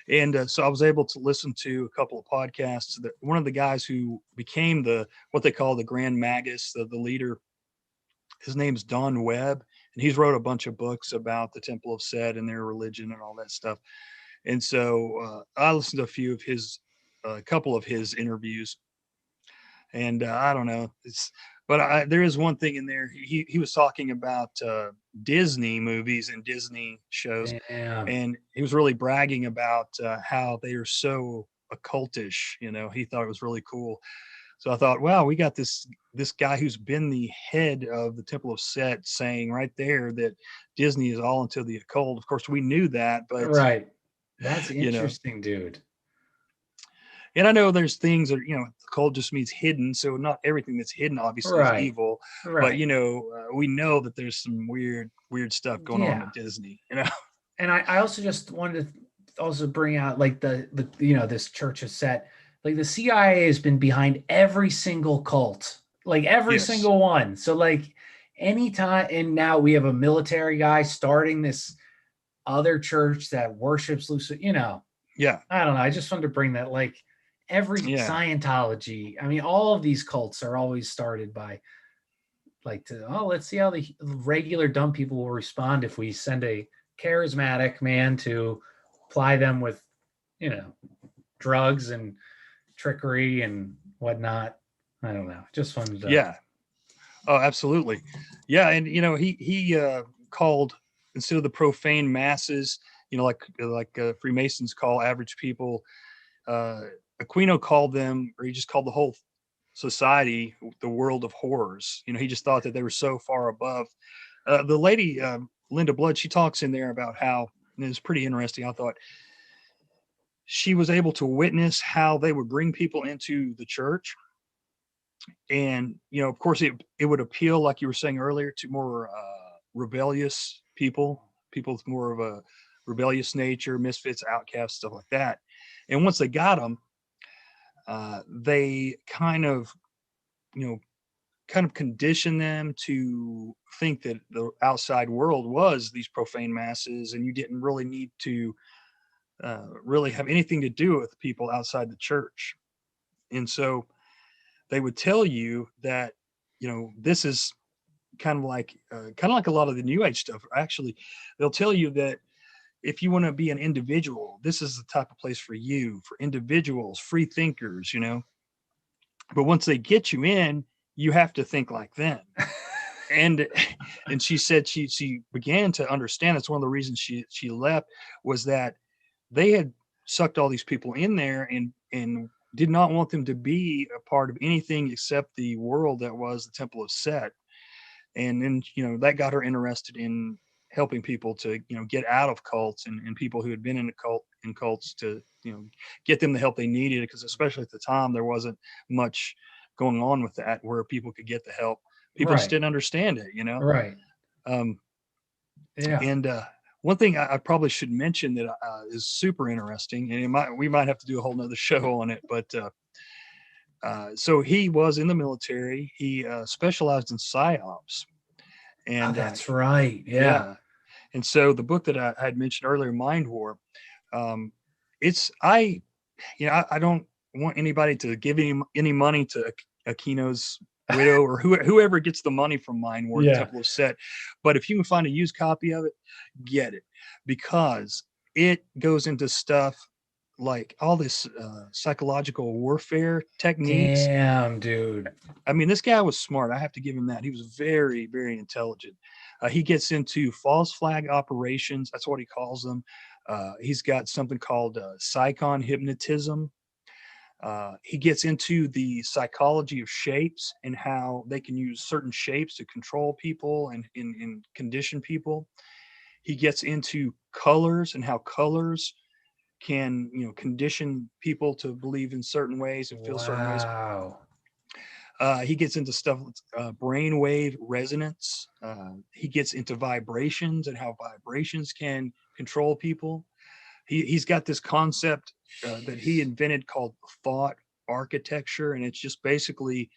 And so I was able to listen to a couple of podcasts. That one of the guys who became what they call the Grand Magus, the leader, his name's Don Webb, and he's wrote a bunch of books about the Temple of Set and their religion and all that stuff. And so I listened to a couple of his interviews, and I don't know, there is one thing in there. He was talking about Disney movies and Disney shows, damn, and he was really bragging about how they are so occultish. He thought it was really cool. So I thought, wow, we got this guy who's been the head of the Temple of Set saying right there that Disney is all into the occult. Of course, we knew that, but right? That's you know, interesting, dude. and I know there's things that occult just means hidden, so not everything that's hidden obviously is Right, evil, but right, we know that there's some weird stuff going on yeah. with Disney. And I also just wanted to also bring out like the this Church of Set, like the CIA has been behind every single cult, like every Yes. single one. So like anytime, and now we have a military guy starting this other church that worships Lucifer. Yeah. I don't know. I just wanted to bring that, like every Yeah. Scientology. I mean, all of these cults are always started by like let's see how the regular dumb people will respond if we send a charismatic man to ply them with you know drugs and trickery and whatnot. I don't know, just wanted to. Yeah. Oh, absolutely. Yeah, and he called, instead of the profane masses, like Freemasons call average people, uh, Aquino called them, or he just called the whole society the world of horrors. He just thought that they were so far above. The lady Linda Blood, she talks in there about how, and it's pretty interesting. I thought she was able to witness how they would bring people into the church, and of course it would appeal, like you were saying earlier, to more rebellious people with more of a rebellious nature, misfits, outcasts, stuff like that. And once they got them, they you know kind of condition them to think that the outside world was these profane masses, and you didn't really need to really have anything to do with people outside the church. And so they would tell you that this is kind of like a lot of the new age stuff. Actually, they'll tell you that if you want to be an individual, this is the type of place for you, for individuals, free thinkers. But once they get you in, you have to think like them. And and she said she began to understand. That's one of the reasons she left, was that they had sucked all these people in there, and did not want them to be a part of anything except the world that was the Temple of Set. And then that got her interested in helping people to get out of cults, and people who had been in cults, to get them the help they needed, because especially at the time there wasn't much going on with that where people could get the help. People just Right, didn't understand it. right, um, yeah. and one thing I probably should mention that is super interesting, and we might have to do a whole nother show on it, but so he was in the military. He specialized in psyops, Oh, and that's right. Yeah. yeah. And so the book that I had mentioned earlier, Mind War, um, it's I don't want anybody to give any money to Aquino's Widow, or whoever gets the money from Mind War, the Yeah. Temple of Set. But if you can find a used copy of it, get it, because it goes into stuff like all this psychological warfare techniques. Damn, dude. I mean, this guy was smart. I have to give him that. He was very, very intelligent. He gets into false flag operations. That's what he calls them. He's got something called psychon hypnotism. He gets into the psychology of shapes and how they can use certain shapes to control people and condition people. He gets into colors and how colors can, condition people to believe in certain ways and feel certain ways. Wow. He gets into stuff, brainwave resonance. He gets into vibrations and how vibrations can control people. He's got this concept that he invented called thought architecture, and it's just basically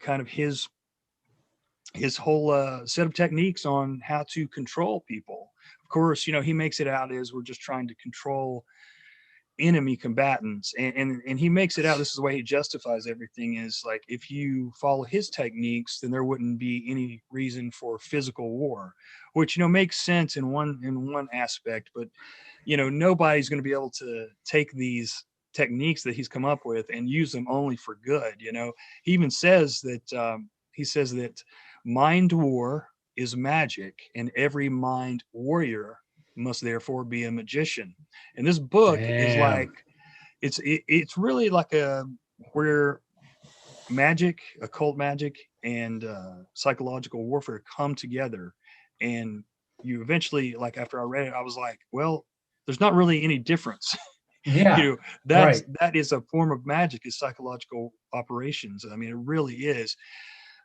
kind of his whole set of techniques on how to control people. Of course, he makes it out as we're just trying to control enemy combatants, and he makes it out, this is the way he justifies everything, is like, if you follow his techniques, then there wouldn't be any reason for physical war, which makes sense in one aspect, but nobody's going to be able to take these techniques that he's come up with and use them only for good. He even says that mind war is magic, and every mind warrior must therefore be a magician. And this book is like, Damn. it's really like where magic, occult magic, and psychological warfare come together. And you eventually, like, after I read it, I was like, well, there's not really any difference. Yeah. That Right. is a form of magic, is psychological operations. I mean, it really is.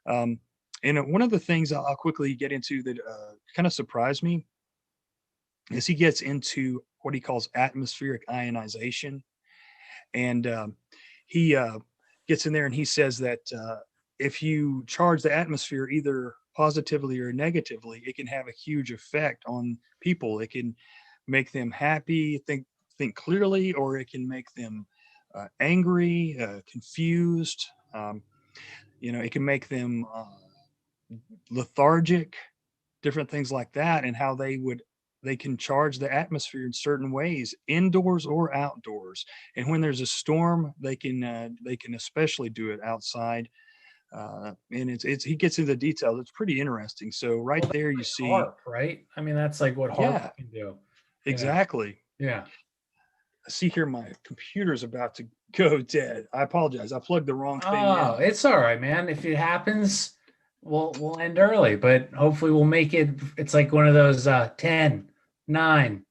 Um, and one of the things I'll quickly get into that kind of surprised me is he gets into what he calls atmospheric ionization. And he gets in there and he says that if you charge the atmosphere either positively or negatively, it can have a huge effect on people. It can make them happy, think clearly, or it can make them angry, confused. It can make them lethargic, different things like that, and how they can charge the atmosphere in certain ways, indoors or outdoors. And when there's a storm, they can especially do it outside. And it's he gets into the details. It's pretty interesting. So right Well, that's there you like see, harp, right? I mean, that's like what harp yeah, can do. Yeah. exactly. Yeah. I see here my computer's about to go dead. I apologize. I plugged the wrong thing Oh, in. it's all right, man. If it happens, we'll end early, but hopefully we'll make it. It's like one of those 10, 9.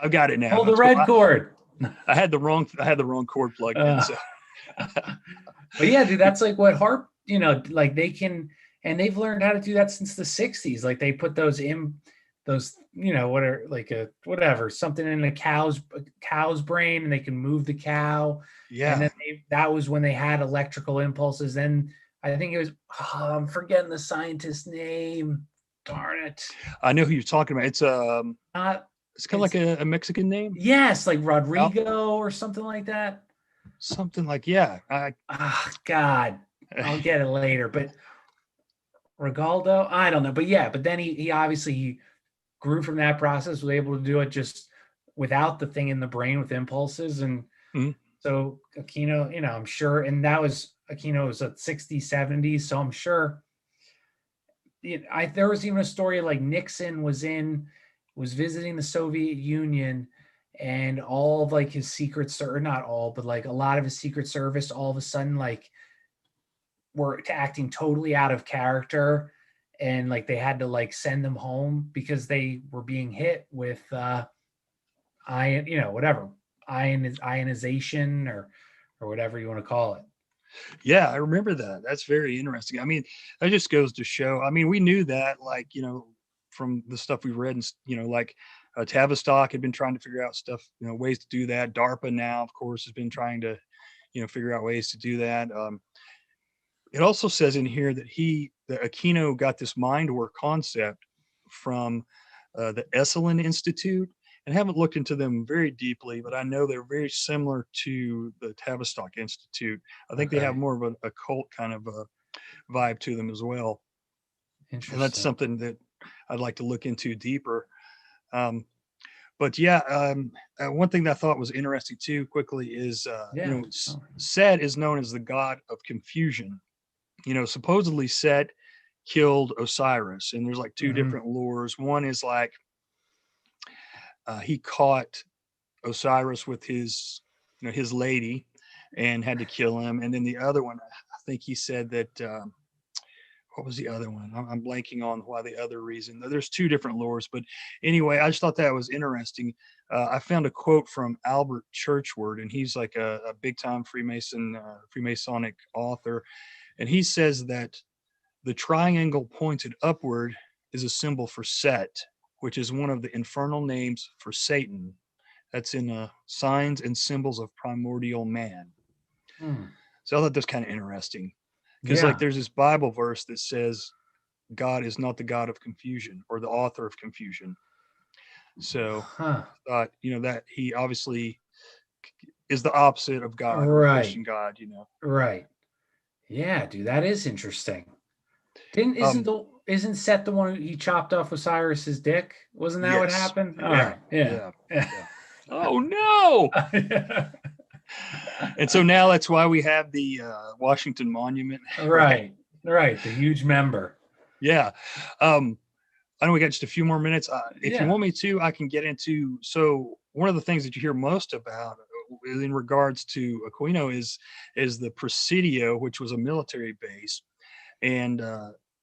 I've got it now. Pull the That's cool. red cord. I had the wrong cord plugged in. Uh, So but yeah, dude, that's like what harp, like they can, and they've learned how to do that since the 60s. Like they put those, what are like a whatever, something in a cow's brain, and they can move the cow. And yeah, then that was when they had electrical impulses. Then I think it was, I'm forgetting the scientist's name. Darn it. I know who you're talking about. Not, It's kind of it's, like a Mexican name. yes, like Al- Rodrigo or something like that. Something like, yeah. Ah, God, I'll get it later. But Regaldo, I don't know. But yeah, but then he obviously he grew from that process, was able to do it just without the thing in the brain with impulses. And Mhm. so Aquino, I'm sure, and that was Aquino was at 60s, 70s. So I'm sure there was even a story like Nixon was visiting the Soviet Union, and all of like his secret service, not all, but like a lot of his secret service, all of a sudden like were acting totally out of character, and like they had to like send them home because they were being hit with ion, whatever ionization or whatever you want to call it. Yeah, I remember that. That's very interesting. I mean, that just goes to show. I mean, we knew that, like, from the stuff we've read, and like Tavistock had been trying to figure out stuff, ways to do that. DARPA now, of course, has been trying to, figure out ways to do that. It also says in here that that Aquino got this mind work concept from the Esalen Institute, and haven't looked into them very deeply, but I know they're very similar to the Tavistock Institute. I think they have Okay. more of a cult kind of a vibe to them as well, and that's Interesting. something that I'd like to look into deeper. Um, but yeah, one thing that I thought was interesting too, quickly, is Yeah. Oh, Set is known as the god of confusion. Supposedly Set killed Osiris, and there's like two mhm. different lores. One is like he caught Osiris with his lady, and had to kill him. And then the other one, I think he said that. What was the other one? I'm blanking on why the other reason. There's two different lores, but anyway, I just thought that was interesting. I found a quote from Albert Churchward, and he's like a big time Freemasonic author, and he says that the triangle pointed upward is a symbol for Set, which is one of the infernal names for Satan. That's in Signs and Symbols of Primordial Man. Hmm. So I thought that's kind of interesting, because like Yeah. there's this Bible verse that says God is not the God of confusion or the author of confusion. So Huh. I thought, that he obviously is the opposite of God or a Right. Christian God. Right. Yeah, dude, that is interesting. Didn't Um, isn't Set the one who he chopped off Osiris's dick? Wasn't that what yes. happened? All Yeah. right. Yeah. Yeah. Yeah. Oh no. Yeah. And so now that's why we have the Washington Monument, right? Right. Right. The huge member. Yeah. Um, I know we got just a few more minutes. If you Yeah. want me to, I can get into. So one of the things that you hear most about in regards to Aquino is the Presidio, which was a military base, and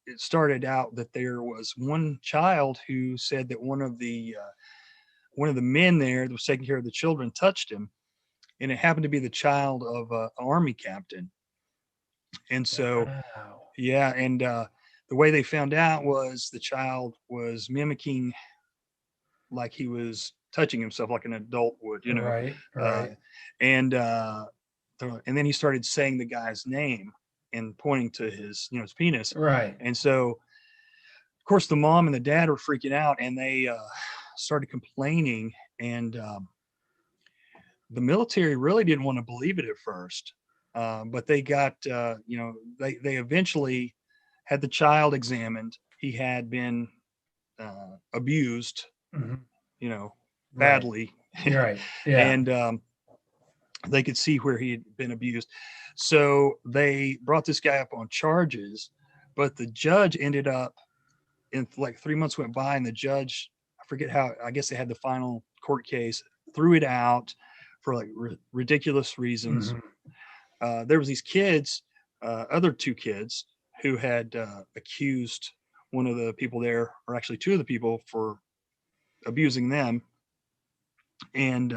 it started out that there was one child who said that one of the men there that was taking care of the children touched him, and it happened to be the child of an army captain. And so, Wow. yeah, and the way they found out was the child was mimicking, like he was touching himself like an adult would. Right. Uh, Right. and and then he started saying the guy's name and pointing to his penis. Right. And so, of course, the mom and the dad were freaking out, and they started complaining. And the military really didn't want to believe it at first, but they got they eventually had the child examined. He had been abused, Mhm. you know, Right. badly, You're right. Yeah. and they could see where he had been abused. So they brought this guy up on charges, but the judge ended up, in like 3 months went by, and the judge, I forget how, I guess they had the final court case, threw it out for like ridiculous reasons. Mhm. There was these kids, other two kids, who had accused one of the people there, or actually two of the people, for abusing them. And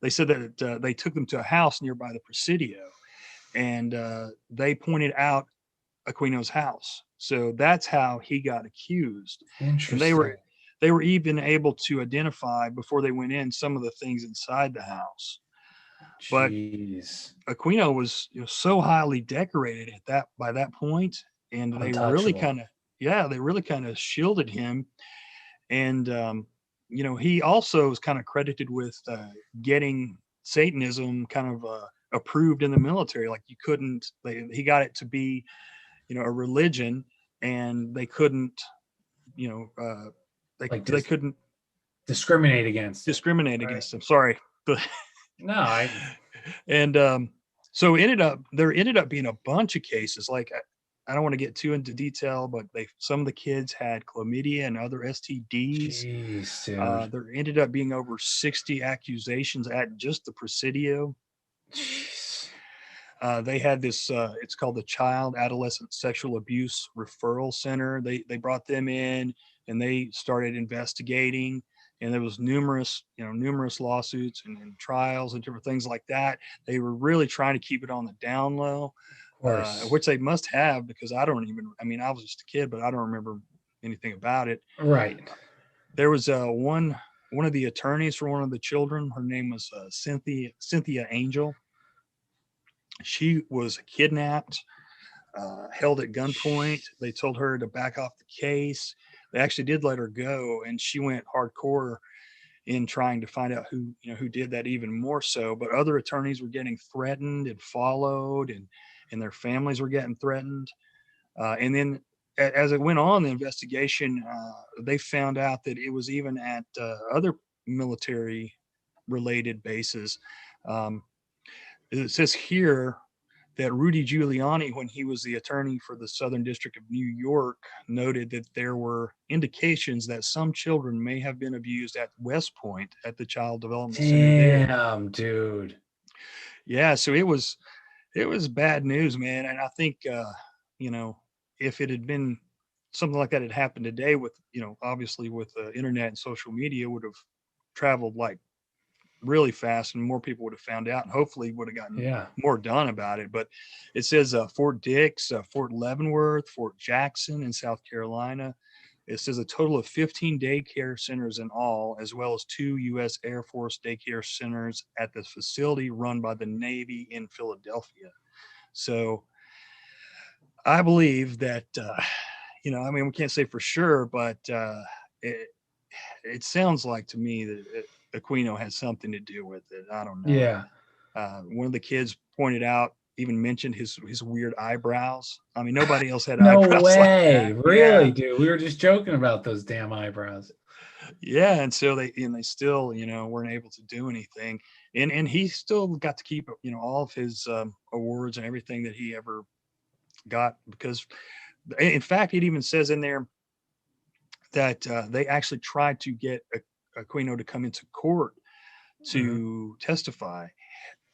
they said that they took them to a house nearby the Presidio, and they pointed out Aquino's house. So that's how he got accused. And they Interesting. were they were even able to identify, before they went in, some of the things inside the house. But Jeez. Aquino was so highly decorated at that by that point, and Untouchable. they really kind of shielded him. And he also is kind of credited with getting Satanism kind of approved in the military. Like, you couldn't, he got it to be a religion, and they couldn't, you know, Like they couldn't discriminate against it. discriminate Right. against them. Sorry, but No, I and so there ended up being a bunch of cases. Like, I don't want to get too into detail, but some of the kids had chlamydia and other STDs. jeez, dude. There ended up being over 60 accusations at just the Presidio. Jeez. They had this. It's called the Child Adolescent Sexual Abuse Referral Center. They brought them in, and they started investigating. And there was numerous lawsuits and trials and different things like that. They were really trying to keep it on the down low, Of course. which they must have, because I don't even. I mean, I was just a kid, but I don't remember anything about it. Right. There was one of the attorneys for one of the children. Her name was Cynthia Angel. She was kidnapped, held at gunpoint. They told her to back off the case. They actually did let her go, and she went hardcore. in trying to find out who did that even more so. But other attorneys were getting threatened and followed, and their families were getting threatened. And then as it went on, the investigation, they found out that it was even at other military related bases. Um, it says here that Rudy Giuliani, when he was the attorney for the Southern District of New York, noted that there were indications that some children may have been abused at West Point at the Child Development Center there. Damn, dude. Yeah, so it was bad news, man. And I think you know, if it had been something like that had happened today with, obviously with the internet and social media, would have traveled like really fast and more people would have found out and hopefully would have gotten Yeah. more done about it. But it says Fort Dix, Fort Leavenworth, Fort Jackson in South Carolina. It says a total of 15 daycare centers in all, as well as 2 U.S. Air Force daycare centers at the facility run by the Navy in Philadelphia. So I believe that, I mean, we can't say for sure, but it, it sounds like to me that Aquino has something to do with it. I don't know. Yeah. One of the kids pointed out, even mentioned his weird eyebrows. I mean, nobody else had No eyebrows like way. that. Yeah, Really, dude. We were just joking about those damn eyebrows. yeah. And so they still, weren't able to do anything. And he still got to keep, all of his awards and everything that he ever got, because in fact, it even says in there that they actually tried to get Aquino to come into court to testify,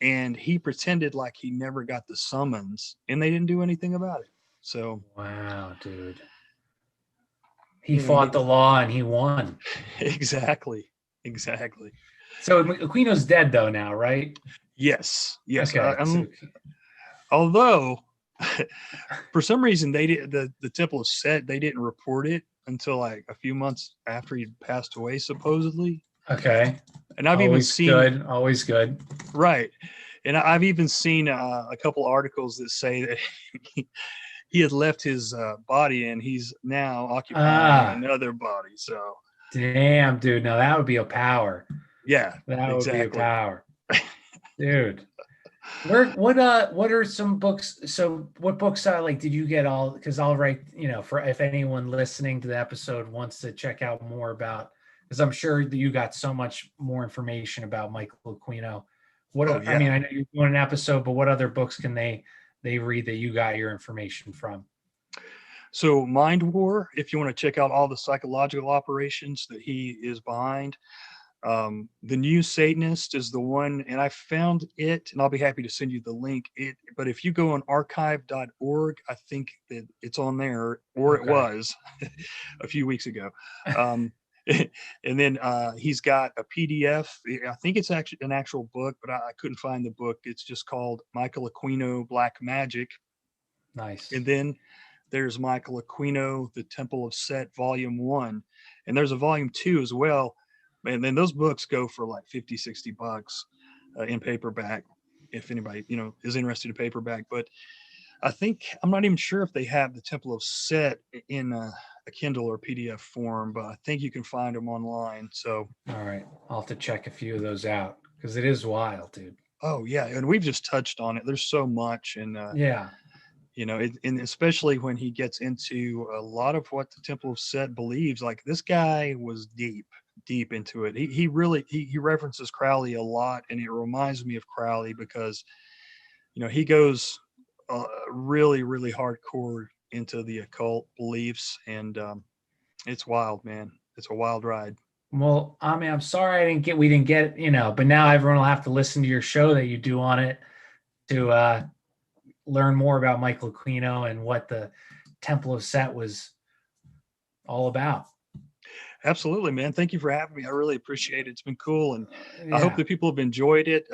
and he pretended like he never got the summons, and they didn't do anything about it. So, Wow, dude. He fought the law and he won. exactly, exactly. So Aquino's dead though now, right? Yes, yes. Okay. Although, for some reason, they did the Temple of Set. They didn't report it until like a few months after he passed away, supposedly. Okay. And I've even Always seen good. Always good. right, and I've even seen a couple articles that say that he had left his body and he's now occupying another body. So, damn, dude. Now that would be a power. yeah, That would be a exactly. power, dude. What are some books? So what books like did you get all? Because I'll write, for if anyone listening to the episode wants to check out more about, because I'm sure that you got so much more information about Michael Aquino. Oh, yeah. I mean, I know you're doing an episode, but what other books can they read that you got your information from? So Mind War, if you want to check out all the psychological operations that he is behind. The New Satanist is the one, and I found it, and I'll be happy to send you the link. But if you go on archive.org, I think that it's on there, or it was a few weeks ago. And then he's got a PDF. I think it's actually an actual book, but I couldn't find the book. It's just called Michael Aquino Black Magic. Nice. And then there's Michael Aquino, The Temple of Set, Volume 1. And there's a Volume 2 as well. And then those books go for like $50-$60 in paperback, if anybody, is interested in paperback. But I think, I'm not even sure if they have The Temple of Set in a Kindle or PDF form, but I think you can find them online. So, all right, I'll have to check a few of those out because it is wild, dude. oh yeah, and we've just touched on it. There's so much, and yeah, and especially when he gets into a lot of what the Temple of Set believes. Like, this guy was deep into it. He really he references Crowley a lot, and it reminds me of Crowley because he goes really hardcore into the occult beliefs, and it's wild, man. It's a wild ride. well, I mean, I'm sorry we didn't get, but now everyone will have to listen to your show that you do on it to learn more about Michael Aquino and what the Temple of Set was all about. Absolutely, man. Thank you for having me. I really appreciate it. It's been cool, and Yeah. I hope that people have enjoyed it.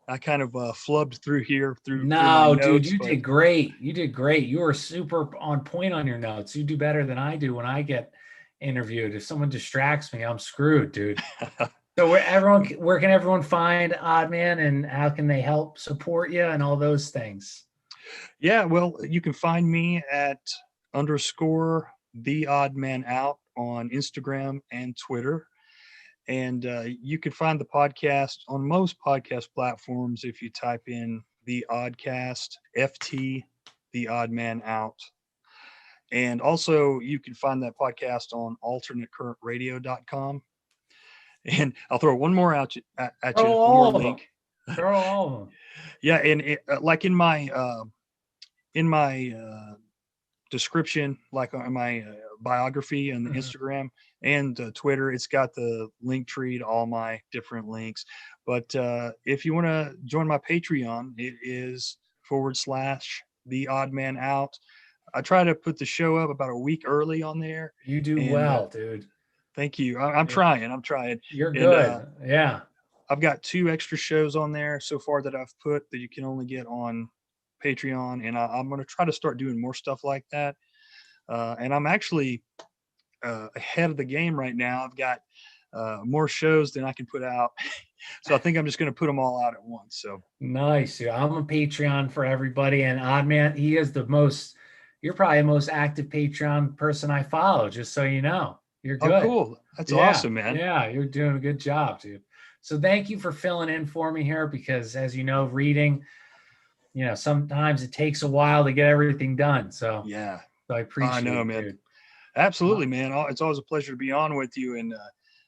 I kind of flubbed through here through No, my notes, dude, you did great. You did great. You were super on point on your notes. You do better than I do when I get interviewed. If someone distracts me, I'm screwed, dude. So where can everyone find Oddman, and how can they help support you and all those things? Yeah, well, you can find me at _ the Oddman out on Instagram and Twitter. And you can find the podcast on most podcast platforms if you type in the Oddcast, FT, the Odd Man Out. And also, you can find that podcast on alternatecurrentradio.com. And I'll throw one more out at Throw you, one more all of them. link. Throw all of them. Yeah, and like in my description, like on my biography on the Instagram and Twitter, it's got the link tree to all my different links. But if you want to join my Patreon, it is / the Odd Man Out. I try to put the show up about a week early on there. You do And well, dude. thank you. I'm trying. I'm trying. You're And good. Yeah. I've got 2 extra shows on there so far that I've put that you can only get on Patreon, and I'm going to try to start doing more stuff like that. And I'm actually ahead of the game right now. I've got more shows than I can put out, so I think I'm just going to put them all out at once. So Nice. Dude. I'm a Patreon for everybody, and Oddman, he is the most. You're probably the most active Patreon person I follow. Just so you know, you're good. Oh, cool. That's awesome, man. Yeah, you're doing a good job, dude. So thank you for filling in for me here, because as you know, reading, sometimes it takes a while to get everything done. So yeah, I appreciate it, man. Dude. Absolutely, man. It's always a pleasure to be on with you, and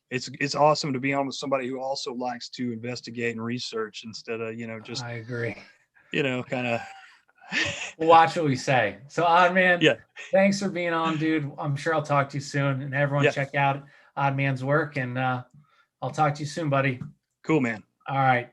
it's awesome to be on with somebody who also likes to investigate and research instead of just. I agree. Kind of. We'll watch what we say. So Oddman, yeah. Thanks for being on, dude. I'm sure I'll talk to you soon, and everyone check out Oddman's work, and I'll talk to you soon, buddy. Cool, man. All right.